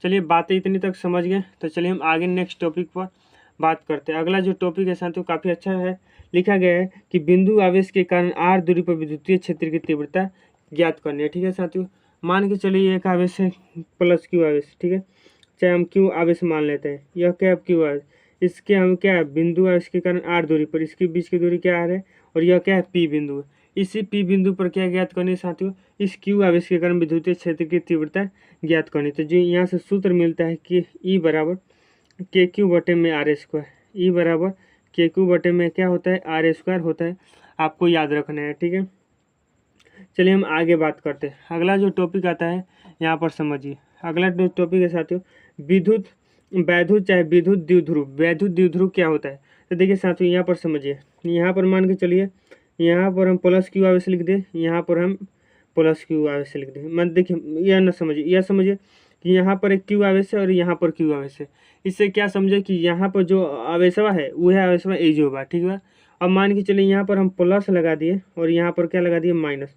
चलिए बातें इतनी तक समझ गए, तो चलिए हम आगे नेक्स्ट टॉपिक पर बात करते हैं। अगला जो टॉपिक है साथियों काफ़ी अच्छा है। लिखा गया है कि बिंदु आवेश के कारण r दूरी पर विद्युतीय क्षेत्र की तीव्रता ज्ञात करनी है, ठीक है साथियों। मान के चलिए एक आवेश है प्लस क्यू आवेश, ठीक है, चाहे हम क्यू आवेश मान लेते हैं। यह क्या है, क्यू आवेश, इसके हम क्या है, बिंदु आवेश के कारण r दूरी पर, इसके बीच की दूरी क्या है, और यह क्या है, P बिंदु है। इसी P बिंदु पर क्या ज्ञात करनी है साथियों, इस क्यू आवेश के कारण विद्युतीय क्षेत्र की तीव्रता ज्ञात करनी। तो जो यहाँ से सूत्र मिलता है कि E बराबर KQ/r², E बराबर KQ में क्या होता है, r² होता है। आपको याद रखना है, ठीक है। चलिए हम आगे बात करते हैं। अगला जो टॉपिक आता है यहाँ पर समझिए। अगला जो टॉपिक है साथियों, वैद्युत चाहे विद्युत द्विध्रुव। वैद्युत द्विध्रुव क्या होता है, तो देखिए साथियों यहाँ पर समझिए। यहाँ पर मान के चलिए, यहाँ पर हम प्लस क्यू आवेश लिख दें, यहाँ पर हम प्लस क्यू आवेश लिख दें। मान देखिए यह न समझिए, यह समझिए कि यहाँ पर एक क्यू आवेश है और यहाँ पर क्यू आवेश है। इससे क्या समझे कि यहाँ पर जो आवेशवा है वह आवेशवा ए जो बा, ठीक है। अब मान के चलिए यहाँ पर हम प्लस लगा दिए और यहाँ पर क्या लगा दिए, माइनस।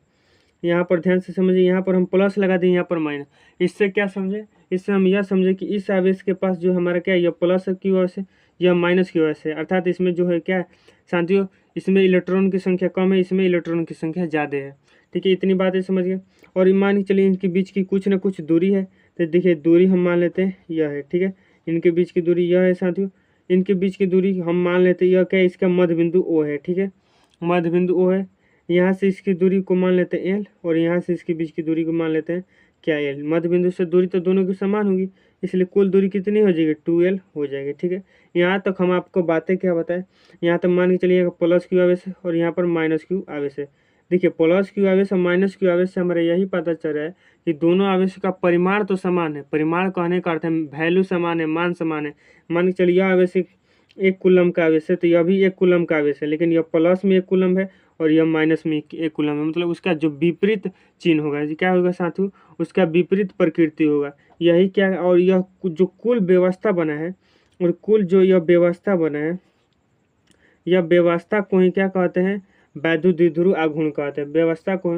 यहाँ पर ध्यान से समझिए, यहाँ पर हम प्लस लगा दिए, यहाँ पर माइनस। इससे क्या समझे, इससे हम यह समझे कि इस आवेश के पास जो हमारा क्या है, यह प्लस क्यू आवेश है, यह माइनस क्यू आवेश है। अर्थात इसमें जो है क्या है साथियों, इसमें इलेक्ट्रॉन की संख्या कम है, इसमें इलेक्ट्रॉन की संख्या ज़्यादा है, ठीक है। इतनी बातें समझ गए। और मान के चलिए इनके बीच की कुछ ना कुछ दूरी है, तो देखिए दूरी हम मान लेते हैं यह है, ठीक है। इनके बीच की दूरी यह है साथियों, इनके बीच की दूरी हम मान लेते हैं यह क्या है, इसका मध्य बिंदु O है, ठीक है, मध्य बिंदु O है। यहाँ से इसकी दूरी को मान लेते हैं एल, और यहाँ से इसके बीच की दूरी को मान लेते हैं क्या एल। मध्य बिंदु से दूरी तो दोनों की समान होगी, इसलिए कुल दूरी कितनी हो जाएगी 2l हो जाएगी। ठीक है, यहाँ तक हम आपको बातें क्या बताएं, यहाँ तक मान के चलिएगा प्लस क्यू आवेश है और यहाँ पर माइनस क्यू आवेश है। देखिए प्लस क्यू आवेश और माइनस क्यू आवेश से हमारा यही पता चल रहा है कि दोनों आवेश का परिमाण तो समान है। परिमाण कहने का अर्थ है वैल्यू समान है, मान समान है। मान के चलिए यह आवेश एक कूलम का आवेश है तो यह भी एक कूलम का आवेश है, लेकिन यह प्लस में एक कूलम है और यह माइनस में एक कूलम है, मतलब उसका जो विपरीत चिन्ह होगा जी क्या होगा साथियों, उसका विपरीत प्रकृति होगा। यही क्या, और यह जो कुल व्यवस्था बना है और कुल जो यह व्यवस्था बना है, यह व्यवस्था को ही क्या कहते हैं, वैद्युत द्विध्रुव आघूर्ण कहते हैं। व्यवस्था को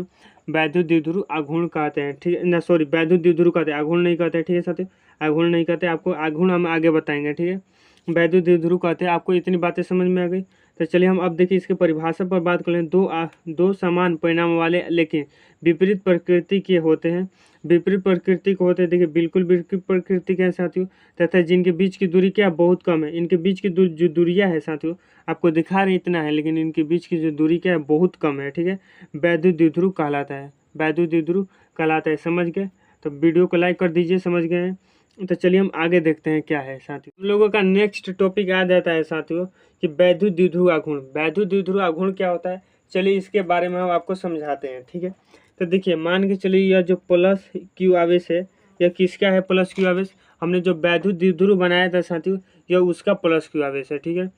वैद्युत द्विध्रुव आघूर्ण कहते हैं। ठीक है ना, सॉरी वैद्युत द्विध्रुव कहते हैं, आघूर्ण नहीं कहते। ठीक है साथियों, आघूर्ण नहीं कहते, आपको आघूर्ण हम आगे बताएंगे। ठीक है, वैद्युत द्विध्रुव कहते हैं। आपको इतनी बातें समझ में आ गई, तो चलिए हम अब देखिए इसके परिभाषा पर बात कर लें। दो समान परिणाम वाले लेकिन विपरीत प्रकृति के होते हैं। विपरीत प्रकृति के होते हैं, देखिए बिल्कुल विपरीत प्रकृति के हैं साथियों, तथा जिनके बीच की दूरी क्या बहुत कम है। इनके बीच की जो दूरियां है साथियों, आपको दिखा रहे इतना है, लेकिन इनके बीच की जो दूरी क्या है बहुत कम है। ठीक है, वैद्युत द्विध्रुव कहलाता है, वैद्युत द्विध्रुव कहलाता है। समझ गए? तो वीडियो को लाइक कर दीजिए, समझ गए हैं। तो चलिए हम आगे देखते हैं क्या है साथियों। हम लोगों का नेक्स्ट टॉपिक आ जाता है साथियों कि वैद्युत द्विध्रुव आघूर्ण। वैद्युत द्विध्रुव आघूर्ण क्या होता है, चलिए इसके बारे में हम आपको समझाते हैं। ठीक है, तो देखिए मान के चलिए यह जो प्लस क्यू आवेश है, यह किसका है प्लस क्यू आवेश, हमने जो वैद्युत द्विध्रुव बनाया था साथियों, यह उसका प्लस क्यू आवेश है। ठीक है,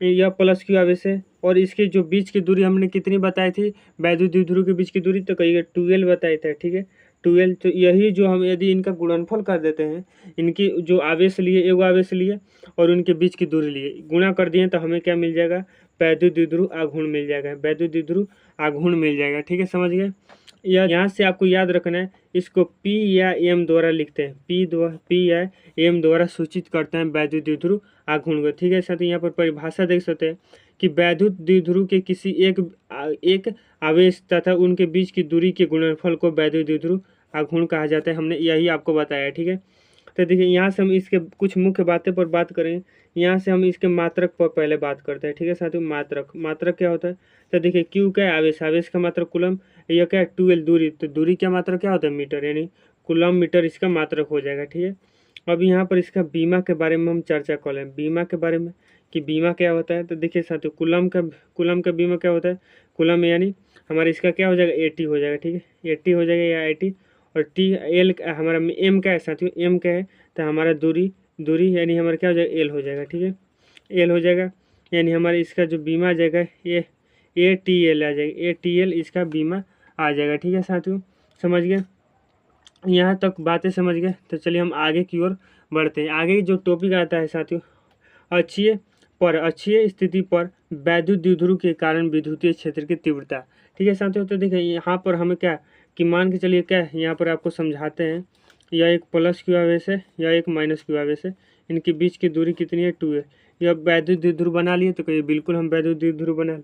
यह प्लस क्यू आवेश है और इसके जो बीच की दूरी हमने कितनी बताई थी, वैद्युत द्विध्रुव के बीच की दूरी तो कहिएगा 2l बताई था। ठीक है, 2l, तो यही जो हम यदि इनका गुणनफल कर देते हैं, इनकी जो आवेश लिए एगो आवेश लिए और उनके बीच की दूरी लिए गुणा कर दिए तो हमें क्या मिल जाएगा, वैद्युत द्विध्रुव आघूर्ण मिल जाएगा, वैद्युत द्विध्रुव आघूर्ण मिल जाएगा। ठीक है, समझ गए? यहाँ से आपको याद रखना है, इसको P या M द्वारा लिखते हैं, P या M द्वारा सूचित करते हैं वैद्युत द्विध्रुव आघूर्ण को। ठीक है साथ ही यहाँ पर परिभाषा देख सकते हैं कि वैद्युत द्विध्रुव के किसी एक आवेश तथा उनके बीच की दूरी के गुणनफल को वैद्युत द्विध्रुव आघूर्ण कहा जाता है। हमने यही आपको बताया। ठीक है, तो देखिए यहाँ से हम इसके कुछ मुख्य बातें पर बात करें। यहाँ से हम इसके मात्रक पर पहले बात करते हैं। ठीक है साथियों, मात्रक क्या होता है, तो देखिए क्यू क्या है, आवेश का मात्रक कूलम, यह क्या है 2l दूरी, तो दूरी का मात्रक क्या होता है मीटर, यानी कूलम मीटर इसका मात्रक हो जाएगा। ठीक है, अब यहाँ पर इसका बीमा के बारे में हम चर्चा कर लें, बीमा के बारे में कि बीमा क्या होता है। तो देखिए साथियों कूलम का बीमा क्या होता है, कूलम यानी हमारा इसका क्या हो जाएगा 80 हो जाएगा। ठीक है, 80 हो जाएगा या 80, और TL हमारा M का है साथियों, M का है तो हमारा दूरी यानी हमारा क्या हो जाएगा L हो जाएगा। ठीक है, L हो जाएगा, यानी हमारा इसका जो बीमा आ जाएगा ये ATL आ जाएगा, ATL इसका बीमा आ जाएगा। ठीक है साथियों, समझ गए? यहाँ तक बातें समझ गए, तो चलिए हम आगे की ओर बढ़ते हैं। आगे जो टॉपिक आता है साथियों, अक्षीय स्थिति पर वैद्युत द्विध्रुव के कारण विद्युतीय क्षेत्र की तीव्रता। ठीक है साथियों, तो देखिए यहाँ पर हमें क्या कि मान के चलिए क्या है, यहाँ पर आपको समझाते हैं, यह एक प्लस क्यू आवेश है, यह एक माइनस क्यू आवेश है, इनके बीच की दूरी कितनी है 2 है। यह वैद्युत द्विध्रुव बना लिए, तो कहिए बिल्कुल हम वैद्युत द्विध्रुव बना।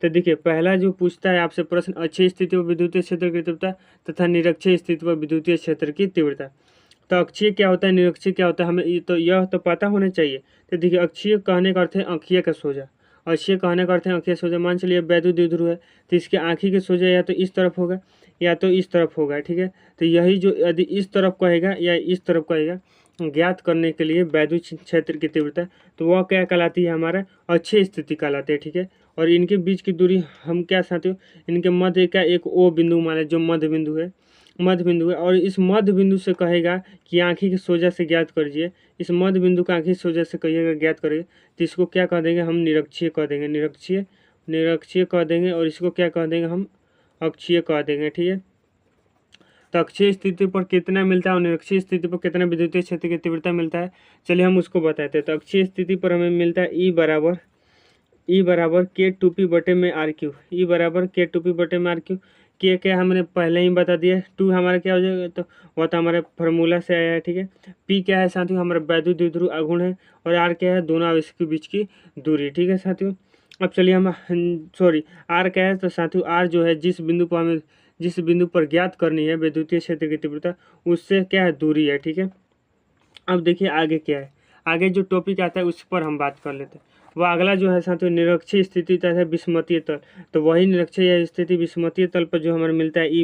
तो देखिए पहला जो पूछता है आपसे प्रश्न, अक्षीय स्थिति पर विद्युतीय क्षेत्र की तीव्रता तथा निरक्षीय स्थिति पर विद्युतीय क्षेत्र की तीव्रता। तो अक्षीय क्या होता है, निरक्षीय क्या होता है, हमें यह तो पता होना चाहिए। तो देखिए अक्षीय कहने का अर्थ है आँखिया का सोजा, अक्षीय कहने का अर्थ है आँखिया सोजा। मान चलिए वैद्युत द्विध्रुव है तो इसके आँखी के सोजा या तो इस तरफ होगा या तो इस तरफ होगा। ठीक है, तो यही जो यदि इस तरफ कहेगा या इस तरफ कहेगा, ज्ञात करने के लिए वैद्युत क्षेत्र की तीव्रता, तो वह क्या कहलाती है, हमारा अक्षीय स्थिति कहलाती है। ठीक है, और इनके बीच की दूरी हम क्या साथियों, इनके मध्य का एक O बिंदु माने, जो मध्य बिंदु है, और इस मध्य बिंदु से कहेगा कि आँखी के सोजा से ज्ञात करिए, इस मध्य बिंदु का आँखी सोजा से कहिएगा ज्ञात करिए, तो इसको क्या कह देंगे हम, निरक्षीय कह देंगे, निरक्षीय कह देंगे, और इसको क्या कह देंगे हम, अक्षीय कह देंगे। ठीक है, तो अक्षीय स्थिति पर कितना मिलता है और निरक्षीय स्थिति पर कितना विद्युतीय क्षेत्र की तीव्रता मिलता है, चलिए हम उसको बताते हैं। तो अक्षीय स्थिति पर हमें मिलता है E बराबर K2P बटे में RQ, E बराबर K2P बटे में RQ। के क्या हमने पहले ही बता दिया, 2 हमारा क्या हो जाएगा, तो वह तो हमारे फार्मूला से आया है। ठीक है, P क्या है साथियों, हमारा वैद्युत द्विध्रुव आघूर्ण है, और R क्या है, दोनों आवेश के बीच की दूरी। ठीक है साथियों, अब चलिए हम R क्या है, तो साथियों R जो है जिस बिंदु पर ज्ञात करनी है विद्युतीय क्षेत्र की तीव्रता, उससे क्या है, दूरी है। ठीक है, अब देखिए आगे क्या है, आगे जो टॉपिक आता है उस पर हम बात कर लेते हैं। वह अगला जो है साथियों निरक्षीय स्थिति तथा विषमतीय तल। तो वही निरक्षीय स्थिति विषमतीय तल पर जो हमारा मिलता है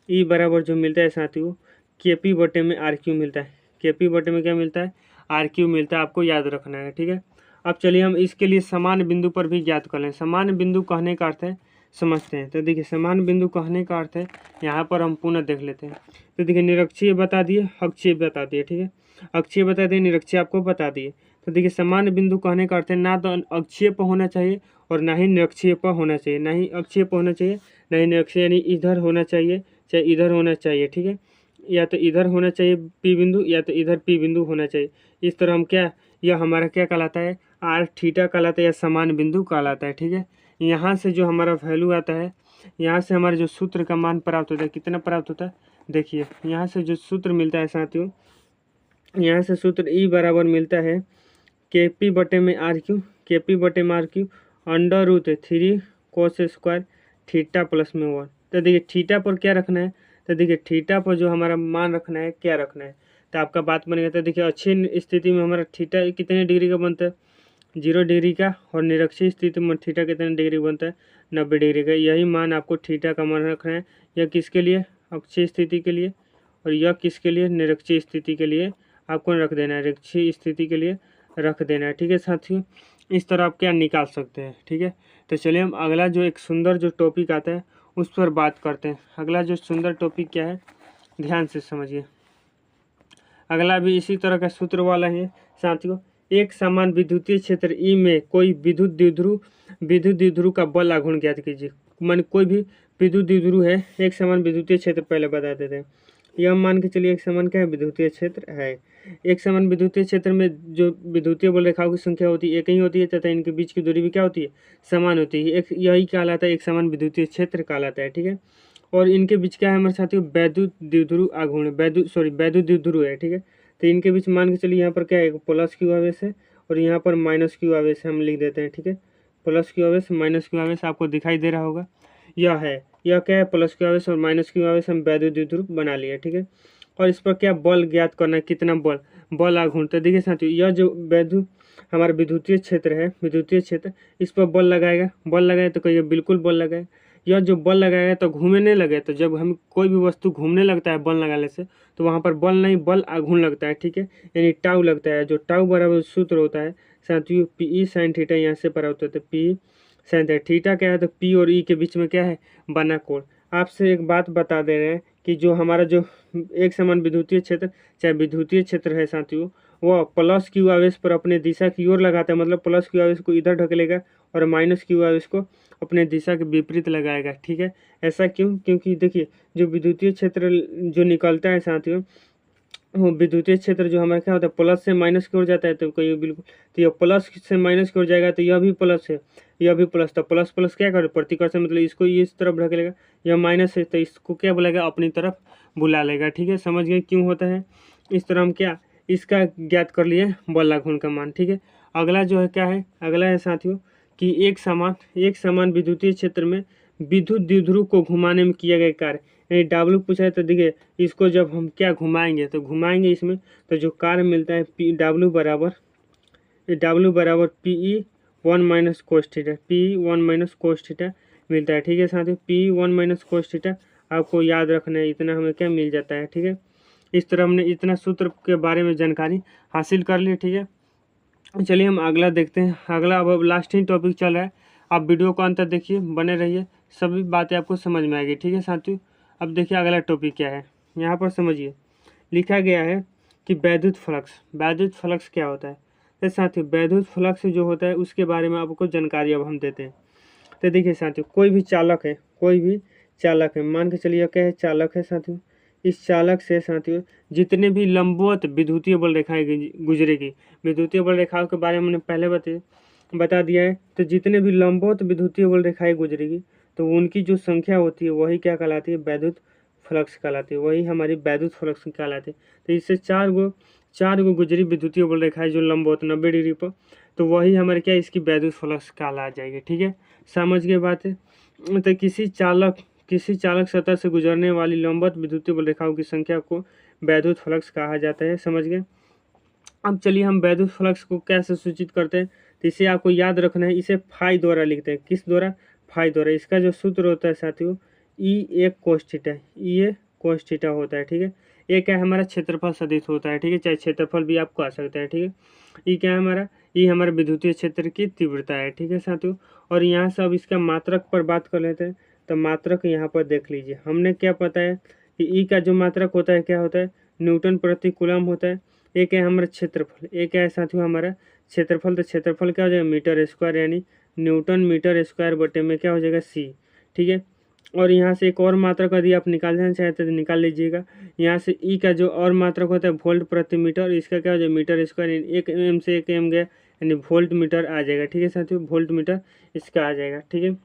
ई बराबर जो मिलता है साथियों KP बटे में RQ मिलता है। KP बटे में क्या मिलता है? RQ मिलता है, आपको याद रखना है, ठीक है। अब चलिए हम इसके लिए समान बिंदु पर भी ज्ञात कर लें। समान बिंदु कहने का अर्थ है, समझते हैं। तो देखिए समान बिंदु कहने का अर्थ है, यहाँ पर हम पुनः देख लेते हैं। तो देखिए निरक्षीय बता दिए, अक्षीय बता दिए, ठीक है। अक्षीय बता दिए, निरक्षीय आपको बता दिए। तो देखिए समान बिंदु कहने का अर्थ है ना तो अक्षीय पर होना चाहिए और ना ही निरक्षीय पर होना चाहिए, ना ही अक्षीय पर होना चाहिए ना ही निरक्षीय, यानी इधर होना चाहिए चाहे इधर होना चाहिए, ठीक है। या तो इधर होना चाहिए P बिंदु या तो इधर P बिंदु होना चाहिए। इस तरह हम क्या, यह हमारा क्या कहलाता है? R थीटा कहलाता है या समान बिंदु कहलाता है, ठीक है। यहाँ से जो हमारा वैल्यू आता है, यहाँ से हमारे जो सूत्र का मान प्राप्त होता है, कितना प्राप्त होता है? देखिए यहाँ से जो सूत्र मिलता है साथियों, यहाँ से सूत्र E बराबर मिलता है KP बटे में RQ, KP बटे में RQ √3 cos square theta plus में 1। तो देखिए थीटा पर क्या रखना है? तो देखिए थीटा पर जो हमारा मान रखना है, क्या रखना है? तो आपका बात बनेगा। तो देखिए अच्छी स्थिति में हमारा थीटा कितने डिग्री का बनता है? 0 डिग्री का, और निरक्षीय स्थिति में थीटा कितने डिग्री बनता है? 90 डिग्री का। यही मान आपको थीटा का मान रखना है। यह किसके लिए? अक्षीय स्थिति के लिए, और यह किसके लिए? निरक्षीय स्थिति के लिए आपको रख देना है, निरक्षीय स्थिति के लिए रख देना है, ठीक है साथियों। इस तरह आप क्या निकाल सकते हैं, ठीक है। तो चलिए हम अगला जो एक सुंदर जो टॉपिक आता है उस पर बात करते हैं। अगला जो सुंदर टॉपिक क्या है, ध्यान से समझिए। अगला भी इसी तरह का सूत्र वाला है साथियों। एक समान विद्युतीय क्षेत्र ई में कोई विद्युत द्विध्रुव का बल आघूर्ण ज्ञात कीजिए। मान कोई भी विद्युत द्विध्रुव है, एक समान विद्युतीय क्षेत्र पहले बता देते हैं। यह मान के चलिए एक समान क्या है? विद्युतीय क्षेत्र है। एक समान विद्युतीय क्षेत्र में जो विद्युतीय बल रेखाओं की संख्या होती है एक ही होती है तथा इनके बीच की दूरी भी क्या होती है? समान होती है। एक यही कहलाता है एक समान विद्युतीय क्षेत्र कहलाता है, ठीक है। और इनके बीच क्या है हमारे साथियों? वैद्युत द्विध्रुव आघूर्ण, वैद्युत द्विध्रुव है, ठीक है। तो इनके बीच मान के चलिए यहाँ पर क्या है? प्लस क्यू आवेश है और यहाँ पर माइनस क्यू आवेश हम लिख देते हैं, ठीक है। प्लस क्यू आवेश माइनस क्यू आवेश आपको दिखाई दे रहा होगा। यह है, यह क्या है? प्लस क्यू आवेश और माइनस क्यू आवेश हम वैद्युत द्विध्रुव बना लिए, ठीक है। और इस पर क्या बल ज्ञात करना है? कितना बल आघूर्ण। तो देखिए साथियों यह जो हमारा विद्युतीय क्षेत्र है, विद्युतीय क्षेत्र, इस पर बल लगाएगा तो कहिए बिल्कुल बल लगाए। यह जो बल लगाएगा तो घूमने लगे, तो जब हम कोई भी वस्तु घूमने लगता है बल लगाने से, तो वहाँ पर बल नहीं बल आघूर्ण लगता है, ठीक है। यानी टाउ लगता है। जो टाउ बराबर सूत्र होता है साथियों PE sin थीटा, यहाँ से प्राप्त होता है PE sin थीटा। थीटा क्या है? तो P और E के बीच में क्या है? बना कोण। आपसे एक बात बता दे रहे हैं कि जो हमारा जो एक समान विद्युतीय क्षेत्र चाहे विद्युतीय क्षेत्र है साथियों, वह प्लस क्यू आवेश पर अपने दिशा की ओर लगाता है। मतलब प्लस क्यू आवेश को इधर ढकेलेगा और माइनस क्यू आवेश को अपने दिशा के विपरीत लगाएगा, ठीक है। ऐसा क्यों? क्योंकि देखिए जो विद्युतीय क्षेत्र जो निकलता है साथियों, वो विद्युतीय क्षेत्र जो हमारा क्या होता है? प्लस से माइनस की ओर जाता है। तो कहीं बिल्कुल, तो यह प्लस से माइनस की ओर जाएगा तो यह भी प्लस है, यह भी प्लस। तो प्लस प्लस क्या करे? प्रतिकर्षण, मतलब इसको इस तरफ ढकेलेगा। यह माइनस है तो इसको क्या बुलाएगा? अपनी तरफ बुला लेगा, ठीक है। समझ गए क्यों होता है? इस तरह हम क्या इसका ज्ञात कर लिए बल आघूर्ण का मान, ठीक है। अगला जो है क्या है? अगला है साथियों कि एक समान विद्युतीय क्षेत्र में विद्युत द्विध्रुव को घुमाने में किया गया कार्य, यानी W पूछा है। तो देखिए इसको जब हम क्या घुमाएंगे, तो घुमाएंगे इसमें, तो जो कार्य मिलता है W बराबर PE 1 minus cos theta, PE 1 minus cos theta मिलता है, ठीक है साथियों। PE 1 माइनस कोस थीटा आपको याद रखना है, इतना हमें क्या मिल जाता है, ठीक है। इस तरह हमने इतना सूत्र के बारे में जानकारी हासिल कर ली, ठीक है। चलिए हम अगला देखते हैं। अगला अब लास्ट ही टॉपिक चल रहा है, आप वीडियो को अंत तक देखिए, बने रहिए, सभी बातें आपको समझ में आएगी, ठीक है साथियों। अब देखिए अगला टॉपिक क्या है, यहाँ पर समझिए। लिखा गया है कि वैद्युत फ्लक्स क्या होता है। तो साथियों वैद्युत फ्लक्स जो होता है उसके बारे में आपको जानकारी अब हम देते हैं। तो देखिए साथियों कोई भी चालक है, मान के चलिए क्या है? चालक है साथियों। इस चालक से साथियों जितने भी लंबवत विद्युतीय बल रेखाएं गुजरेगी, विद्युतीय बल रेखाओं के बारे में हमने पहले बता दिया है। तो जितने भी लंबवत विद्युतीय बल रेखाएं गुजरेगी तो उनकी जो संख्या होती है वही क्या कहलाती है? वैद्युत फ्लक्स कहलाती है, वही हमारी वैद्युत फ्लक्स कहलाती है। तो इससे चार गो गुजरी विद्युतीय बल रेखाएं जो लंबवत 90 डिग्री पर, तो वही हमारे क्या इसकी वैद्युत फ्लक्स कहला जाएगी, ठीक है। समझ गए बात है? तो किसी चालक सतह से गुजरने वाली लंबवत विद्युतीय बल रेखाओं की संख्या को वैद्युत फ्लक्स कहा जाता है, समझ गए। अब चलिए हम वैद्युत फ्लक्स को कैसे सूचित करते हैं। तो इसे आपको याद रखना है, इसे फाई द्वारा लिखते हैं। किस द्वारा? फाई द्वारा। इसका जो सूत्र होता है साथियों, E1 cos theta, E1 cos theta होता है। ठीक है, ये क्या है? हमारा क्षेत्रफल सदिश होता है। ठीक है, चाहे क्षेत्रफल भी आप कह सकते हैं। ठीक है, ये क्या है हमारा? ये हमारे विद्युतीय क्षेत्र की तीव्रता है। ठीक है साथियों, और यहाँ से अब इसका मात्रक पर बात कर लेते हैं। तो मात्रक यहाँ पर देख लीजिए, हमने क्या पता है कि ई का जो मात्रक होता है क्या होता है? न्यूटन प्रति कूलम होता है। एक है हमारा क्षेत्रफल, एक है साथियों हमारा क्षेत्रफल। तो क्षेत्रफल क्या हो जाएगा? मीटर स्क्वायर, यानी न्यूटन मीटर स्क्वायर बटे में क्या हो जाएगा? सी। ठीक है, और यहाँ से एक और मात्रक यदि आप निकालना चाहते हैं तो निकाल लीजिएगा। यहाँ से ई का जो और मात्रक होता है वोल्ट प्रति मीटर, इसका क्या हो जाएगा? Metre square. एक एम से एक एम गया यानी वोल्ट मीटर आ जाएगा। ठीक है साथियों, वोल्ट मीटर इसका आ जाएगा। ठीक है,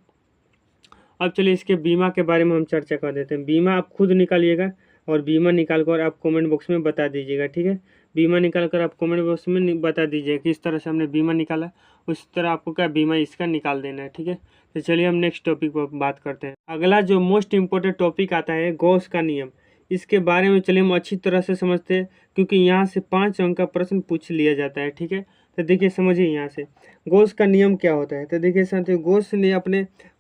अब चलिए इसके बीमा के बारे में हम चर्चा कर देते हैं। बीमा आप खुद निकालिएगा और बीमा निकाल कर आप कमेंट बॉक्स में बता दीजिएगा। ठीक है, बीमा निकाल कर आप कमेंट बॉक्स में बता दीजिएगा किस तरह से हमने बीमा निकाला, उस तरह आपको क्या बीमा इसका निकाल देना है। ठीक है, तो चलिए हम नेक्स्ट टॉपिक पर बात करते हैं। अगला जो मोस्ट इम्पोर्टेंट टॉपिक आता है गॉस का नियम। इसके बारे में चलिए हम अच्छी तरह से समझते हैं, क्योंकि यहाँ से 5 अंक का प्रश्न पूछ लिया जाता है। ठीक है, तो देखिए समझिए यहाँ से गॉस का नियम क्या होता है। तो देखिए साथियों, गॉस ने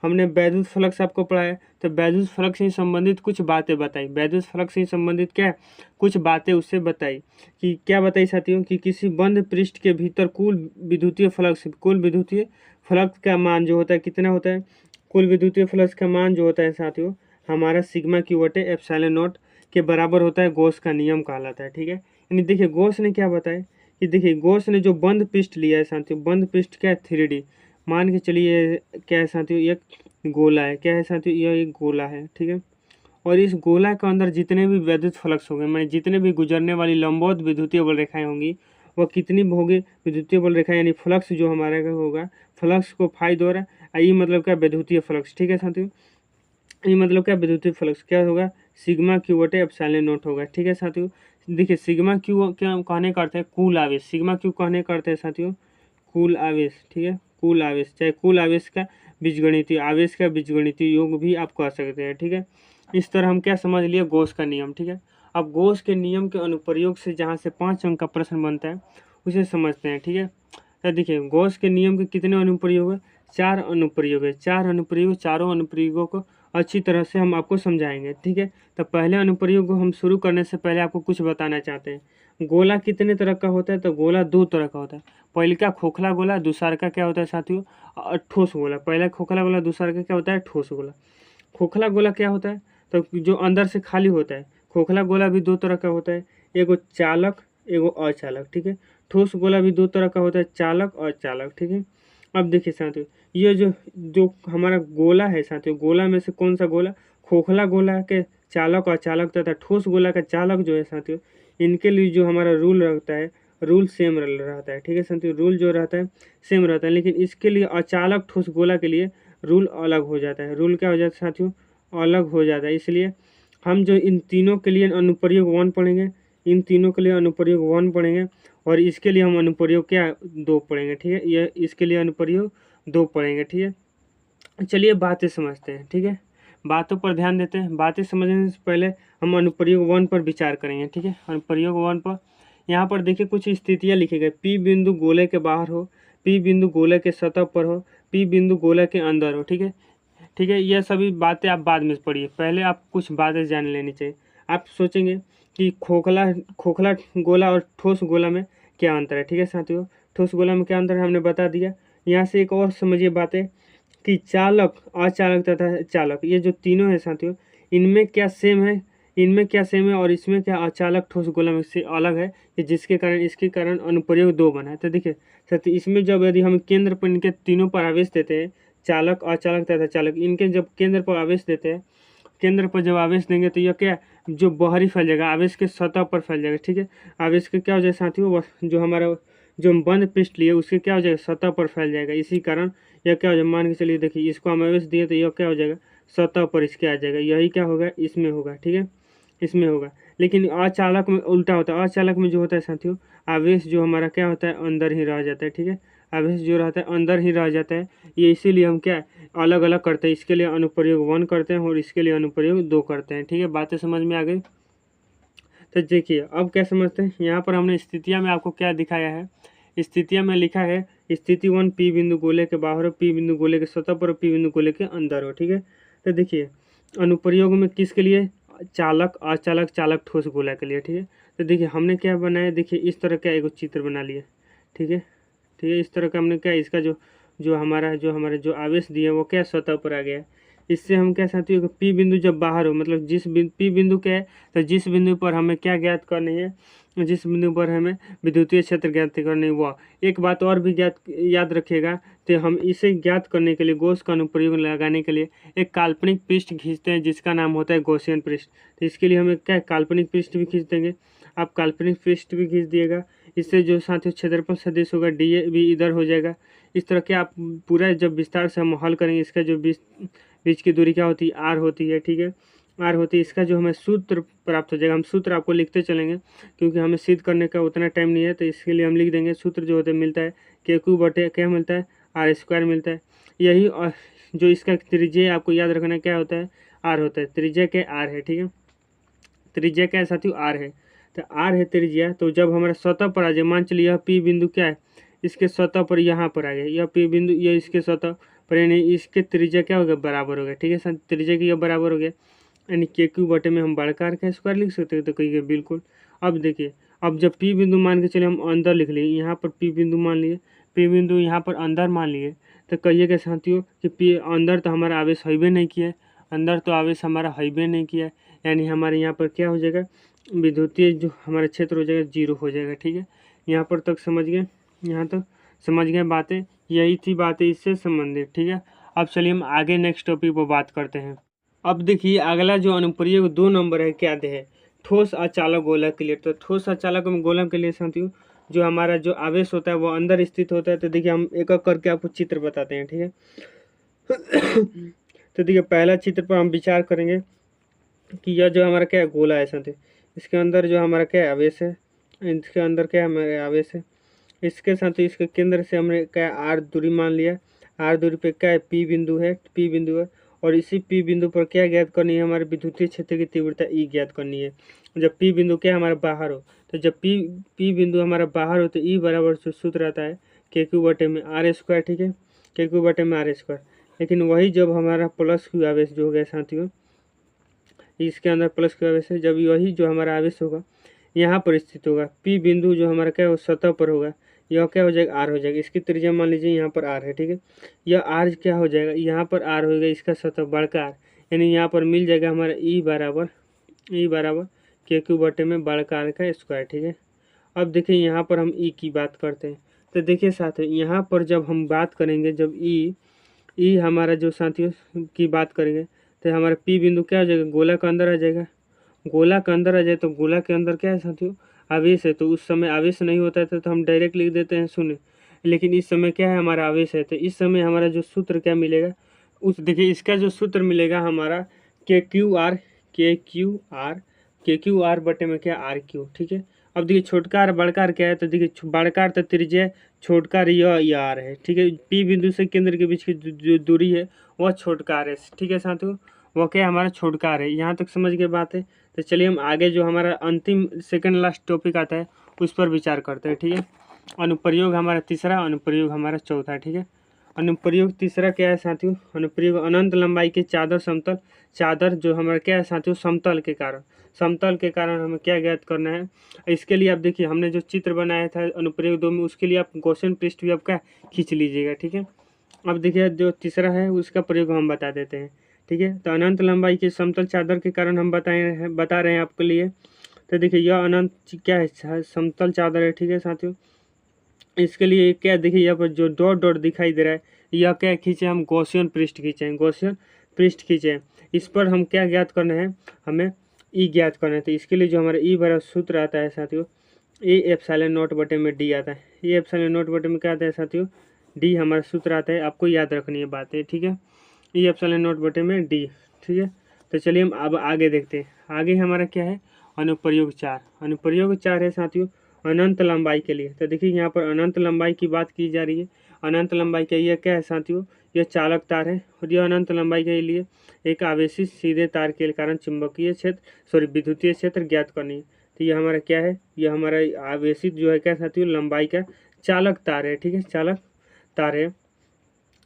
हमने वैद्युत फ्लक्स आपको पढ़ाया, तो वैद्युत फ्लक्स से संबंधित कुछ बातें बताई। वैद्युत फ्लक्स से संबंधित क्या है? कुछ बातें उससे बताई। कि क्या बताई साथियों? कि किसी बंद पृष्ठ के भीतर कुल विद्युतीय फ्लक्स का मान जो होता है कितना होता है? कुल विद्युतीय फ्लक्स का मान जो होता है साथियों हमारा सिग्मा क्यू बटे एप्सिलॉन नॉट के बराबर होता है। गॉस का नियम कहलाता है। ठीक है, यानी देखिए गॉस ने क्या बताया कि देखिए गॉस ने जो बंद पृष्ठ लिया है साथियों, बंद पृष्ठ क्या है? 3D मान के चलिए। क्या है साथियों? एक गोला है। क्या है साथियों? यह एक गोला है। ठीक है, और इस गोला के अंदर जितने भी वैद्युत फ्लक्स होंगे, माने जितने भी गुजरने वाली लंबवत विद्युतीय बल रेखाएं होंगी, वह कितनी होगी? विद्युतीय बल रेखा यानी फ्लक्स जो हमारे का होगा, फ्लक्स को फाई द्वारा, ये मतलब क्या? विद्युतीय फ्लक्स। ठीक है साथियों, ये मतलब क्या? विद्युतीय फ्लक्स क्या होगा? सिग्मा क्यू बटे एप्सिलॉन नॉट होगा। ठीक है साथियों, देखिए सिग्मा क्यू क्या कहने करते हैं? कुल आवेश। सिग्मा क्यू कहने करते हैं साथियों कुल आवेश। ठीक है, कुल आवेश, चाहे कुल आवेश का बीजगणितीय, आवेश का बीजगणितीय योग भी आप कह सकते हैं। ठीक है, इस तरह हम क्या समझ लिए? गॉस का नियम। ठीक है, अब गॉस के नियम के अनुप्रयोग से जहाँ से 5 अंक का प्रश्न बनता है उसे समझते हैं। ठीक है, तो देखिए गॉस के नियम के कितने अनुप्रयोग है? 4 अनुप्रयोग है। 4 अनुप्रयोग, चारों अनुप्रयोगों को अच्छी तरह से हम आपको समझाएंगे। ठीक है, तो पहले अनुप्रयोग को हम शुरू करने से पहले आपको कुछ बताना चाहते हैं। गोला कितने तरह का होता है? तो गोला 2 तरह का होता है। पहले का खोखला गोला, दूसरा का क्या होता है साथियों? ठोस गोला। पहला खोखला गोला, दूसरा का क्या होता है? ठोस गोला। खोखला गोला क्या होता है? तो जो अंदर से खाली होता है। खोखला गोला भी 2 तरह का होता है, एगो चालक, एगो अचालक। ठीक है, ठोस गोला भी 2 तरह का होता है, चालक और चालक। ठीक है, अब देखिए साथियों, ये जो जो हमारा गोला है साथियों, गोला में से कौन सा गोला? खोखला गोला के चालक और चालक तथा ठोस गोला का चालक जो है साथियों, इनके लिए जो हमारा रूल रहता है, रूल सेम रहता है। ठीक है साथियों, रूल जो रहता है सेम रहता है, लेकिन इसके लिए अचालक ठोस गोला के लिए रूल अलग हो जाता है। रूल क्या हो जाता है साथियों? अलग हो जाता है। इसलिए हम जो इन तीनों के लिए अनुप्रयोग 1 पढ़ेंगे, इन तीनों के लिए अनुप्रयोग 1 पढ़ेंगे, और इसके लिए हम अनुप्रयोग क्या 2 पढ़ेंगे। ठीक है, ये इसके लिए अनुप्रयोग 2 पढ़ेंगे। ठीक है, चलिए बातें समझते हैं। ठीक है, बातों पर ध्यान देते हैं। बातें समझने से पहले हम अनुप्रयोग 1 पर विचार करेंगे। ठीक है, अनुप्रयोग 1 पर यहाँ पर देखिए कुछ स्थितियाँ लिखी गई। पी बिंदु गोले के बाहर हो, पी बिंदु गोले के सतह पर हो, पी बिंदु गोले के अंदर हो। ठीक है, ठीक है, यह सभी बातें आप बाद में पढ़िए, पहले आप कुछ बातें जान लेनी चाहिए। आप सोचेंगे कि खोखला खोखला गोला और ठोस गोला में क्या अंतर है। ठीक है साथियों, ठोस गोला में क्या अंतर है हमने बता दिया। यहाँ से एक और समझिए बातें कि चालक, अचालक तथा चालक, ये जो तीनों है साथियों, इनमें क्या सेम है, इनमें क्या सेम है, और इसमें क्या अचालक ठोस गोला में से अलग है, कि जिसके कारण इसके कारण अनुप्रयोग 2 बना है। तो देखिए साथियों, इसमें जब यदि हम केंद्र पर इनके तीनों पर आवेश देते हैं, चालक, अचालक तथा चालक, इनके जब केंद्र पर आवेश देते हैं, केंद्र पर जब आवेश देंगे तो यह क्या जो बाहरी फैल जाएगा, आवेश के सतह पर फैल जाएगा। ठीक है, आवेश के क्या हो जाएगा साथियों? जो हमारा जो हम बंद पृष्ठ लिए उसके क्या हो जाएगा? सतह पर फैल जाएगा। इसी कारण यह क्या हो जाएगा? मान के चलिए, देखिए इसको हम आवेश दिए तो यह क्या हो जाएगा? सतह पर इसके आ जाएगा। यही क्या होगा? इसमें होगा। ठीक है, इसमें होगा। लेकिन अचालक में उल्टा होता है। अचालक में जो होता है साथियों, आवेश जो हमारा क्या होता है? अंदर ही रह जाता है। ठीक है, आवेश जो रहता है अंदर ही रह जाता है। ये इसीलिए हम क्या अलग अलग करते हैं। इसके लिए अनुप्रयोग 1 करते हैं और इसके लिए अनुप्रयोग 2 करते हैं। ठीक है, बातें समझ में आ गई? तो देखिए अब क्या समझते हैं, यहाँ पर हमने स्थितियाँ में आपको क्या दिखाया है स्थितियाँ में लिखा है स्थिति 1 पी बिंदु गोले के बाहर हो, पी बिंदु गोले के सतह पर हो, पी बिंदु गोले के अंदर हो। ठीक है, तो देखिए अनुप्रयोग में किसके लिए, चालक अचालक चालक ठोस गोला के लिए। ठीक है, तो देखिए हमने क्या बनाया, देखिए इस तरह का एक चित्र बना लिया। ठीक है, ठीक है, इस तरह का हमने क्या, इसका जो जो हमारा आवेश दिया वो क्या सतह पर आ गया। इससे हम क्या चाहते हो, पी बिंदु जब बाहर हो, मतलब पी बिंदु क्या है, तो जिस बिंदु पर हमें क्या ज्ञात करनी है, जिस बिंदु पर हमें विद्युतीय क्षेत्र ज्ञात करनी है वह। एक बात और भी याद रखिएगा, तो हम इसे ज्ञात करने के लिए गॉस का अनुप्रयोग लगाने के लिए एक काल्पनिक पृष्ठ खींचते हैं जिसका नाम होता है गॉसियन पृष्ठ। तो इसके लिए हमें क्या काल्पनिक पृष्ठ भी खींच देंगे, आप काल्पनिक पृष्ठ भी खींच दिएगा। इससे जो साथियों क्षेत्रफल सदिश होगा डी ए भी इधर हो जाएगा। इस तरह के आप पूरा जब विस्तार से हम हल करेंगे, इसका जो बीच की दूरी क्या होती है, आर होती है। ठीक है, आर होती है, इसका जो हमें सूत्र प्राप्त हो जाएगा। हम सूत्र आपको लिखते चलेंगे क्योंकि हमें सिद्ध करने का उतना टाइम नहीं है, तो इसके लिए हम लिख देंगे। सूत्र जो होता है मिलता है के क्यू बटे क्या मिलता है, आर स्क्वायर मिलता है। यही और जो इसका त्रिज्या आपको याद रखना क्या होता है, आर होता है। त्रिज्या क्या आर है। ठीक है, त्रिज्या क्या है साथियों, आर है। तो आर है त्रिज्या। तो जब हमारा सतह पर आ जाए, मान चलिए यह पी बिंदु क्या है, इसके सतह पर यहाँ पर आ गया, यह पी बिंदु ये इसके सतह पर, यानी इसके त्रिज्या क्या हो गया, बराबर हो गया। ठीक है सर, त्रिज्या की यह बराबर हो गया, यानी के क्यू बटे में हम बड़कार का स्क्वायर लिख सकते हैं। तो कहिए बिल्कुल। अब देखिए, अब जब पी बिंदु मान के चले हम अंदर लिख लिए, यहाँ पर पी बिंदु मान लिए, पी बिंदु यहाँ पर अंदर मान लिए, तो कहिए कि साथियों कि पी अंदर तो हमारा आवेश हईबे नहीं किया, अंदर तो आवेश हमारा हईबे नहीं किया, यानी हमारे यहाँ पर क्या हो जाएगा, विद्युतीय जो हमारा क्षेत्र हो जाएगा 0 हो जाएगा। ठीक है, यहाँ पर तक समझ गए, यहाँ तक समझ गए बातें, यही थी बातें इससे संबंधित। ठीक है, अब चलिए हम आगे नेक्स्ट टॉपिक पर बात करते हैं। अब देखिए अगला जो अनुप्रयोग 2 नंबर है क्या दे है, ठोस अचालक गोलक के लिए। तो ठोस अचालक गोलक के लिए साथियों जो हमारा जो आवेश होता है वो अंदर स्थित होता है। तो देखिए हम एक एक करके आपको चित्र बताते हैं। ठीक है, तो देखिए पहला चित्र पर हम विचार करेंगे कि यह जो हमारा क्या है गोला है साथियों, इसके अंदर जो हमारा क्या आवेश है, इसके अंदर क्या हमारे आवेश है, इसके साथ इसके केंद्र से हमने क्या आर दूरी मान लिया, आर दूरी पे क्या है पी बिंदु है, पी बिंदु है, और इसी पी बिंदु पर क्या ज्ञात करनी है, हमारे विद्युतीय क्षेत्र की तीव्रता ई ज्ञात करनी है। जब पी बिंदु क्या हमारा बाहर हो, तो जब पी बिंदु हमारा बाहर हो तो ई बराबर जो सूत्र आता है के क्यू बटे में आर स्क्वायर। ठीक है, के क्यू बटे में आर स्क्वायर। लेकिन वही जब हमारा प्लस क्यू आवेश जो हो गया साथियों, इसके अंदर प्लस क्यू आवेश है, जब वही जो हमारा आवेश होगा यहाँ पर स्थित होगा, पी बिंदु जो हमारा क्या हो सतह पर होगा, यह क्या हो जाएगा आर हो जाएगा। इसकी त्रिज्या मान लीजिए यहाँ पर आर है। ठीक है, यह आर क्या हो जाएगा, यहाँ पर आर होगा, इसका सतह बड़का आर, यानी यहाँ पर मिल जाएगा हमारा ई बराबर के क्यू बटे में बड़का आर का स्क्वायर। ठीक है, अब देखिए यहाँ पर हम ई की बात करते हैं। तो देखिए साथियों यहाँ पर जब हम बात करेंगे, जब ई हमारा जो साथियों की बात करेंगे, तो हमारा पी बिंदु क्या हो जाएगा, गोला के अंदर आ जाएगा। गोला के अंदर आ जाए तो गोला के अंदर क्या है साथियों, आवेश है। तो उस समय आवेश नहीं होता था तो हम डायरेक्ट लिख देते हैं शून्य, लेकिन इस समय क्या है हमारा आवेश है। तो इस समय हमारा जो सूत्र क्या मिलेगा, उस देखिए इसका जो सूत्र मिलेगा हमारा के क्यू आर बटे में क्या आर क्यू। ठीक है, अब देखिए छोटका आर बड़का आर क्या है, तो देखिए बड़का आर तो त्रिज्या, छोटका आर यह आर है। ठीक है, पी बिंदु से केंद्र के बीच की जो दूरी है वह छोटका आर है। ठीक है साथियों, वह क्या हमारा छोटका आर है। यहाँ तक समझ गए बात है। तो चलिए हम आगे जो हमारा अंतिम सेकंड लास्ट टॉपिक आता है उस पर विचार करते हैं। ठीक है, अनुप्रयोग हमारा तीसरा, अनुप्रयोग हमारा चौथा। ठीक है, अनुप्रयोग तीसरा क्या है साथियों, अनुप्रयोग अनंत लंबाई के चादर जो हमारा क्या है साथियों, समतल के कारण हमें क्या ज्ञात करना है। इसके लिए आप देखिए हमने जो चित्र बनाया था अनुप्रयोग 2 में, उसके लिए आप गॉसियन पृष्ठ भी आपका खींच लीजिएगा। ठीक है, अब देखिए जो तीसरा है उसका प्रयोग हम बता देते हैं। ठीक है, तो अनंत लंबाई के समतल चादर के कारण हम बता रहे हैं आपके लिए। तो देखिए यह अनंत क्या है, समतल चादर है। ठीक है साथियों, इसके लिए क्या देखिए यहाँ पर जो डॉट डॉट दिखाई दे रहा है, यह क्या खींचे, हम गॉसियन पृष्ठ खींचे। इस पर हम क्या ज्ञात करना है, हमें ई ज्ञात करना है। तो इसके लिए जो हमारा ई बराबर सूत्र आता है साथियों, ए एप्सिलॉन नॉट बटे में डी आता है। ए एप्सिलॉन नॉट बटे में क्या आता है साथियों, डी हमारा सूत्र आता है, आपको याद रखनी है बात है। ठीक है, ई एप्सिलॉन नॉट बटे में डी। ठीक है, तो चलिए हम अब आगे देखते हैं। आगे हमारा क्या है, अनुप्रयोग 4 है साथियों अनंत लंबाई के लिए। तो देखिए यहाँ पर अनंत लंबाई की बात की जा रही है। अनंत लंबाई का यह क्या है साथियों, यह चालक तार है, और यह अनंत लंबाई के लिए एक आवेशित सीधे तार के कारण विद्युतीय क्षेत्र ज्ञात करनी है। तो यह हमारा क्या है, यह हमारा आवेशित जो है क्या साथियों, लंबाई का चालक तार है, ठीक है, चालक तार है।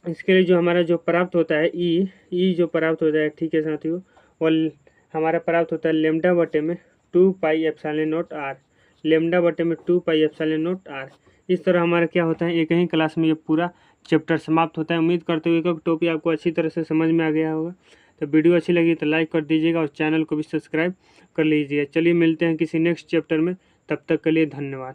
इसके लिए जो हमारा जो प्राप्त होता है ई जो प्राप्त होता है, ठीक है साथियों, और हमारा प्राप्त होता है लेमडा बटे में 2 pi epsilon naught r, lambda बटे में 2 पाई एप्सिलॉन नॉट आर। इस तरह हमारा क्या होता है, एक ही क्लास में ये पूरा चैप्टर समाप्त होता है। उम्मीद करते हुए कि टॉपिक आपको अच्छी तरह से समझ में आ गया होगा। तो वीडियो अच्छी लगी तो लाइक कर दीजिएगा और चैनल को भी सब्सक्राइब कर लीजिए। चलिए मिलते हैं किसी नेक्स्ट चैप्टर में, तब तक के लिए धन्यवाद।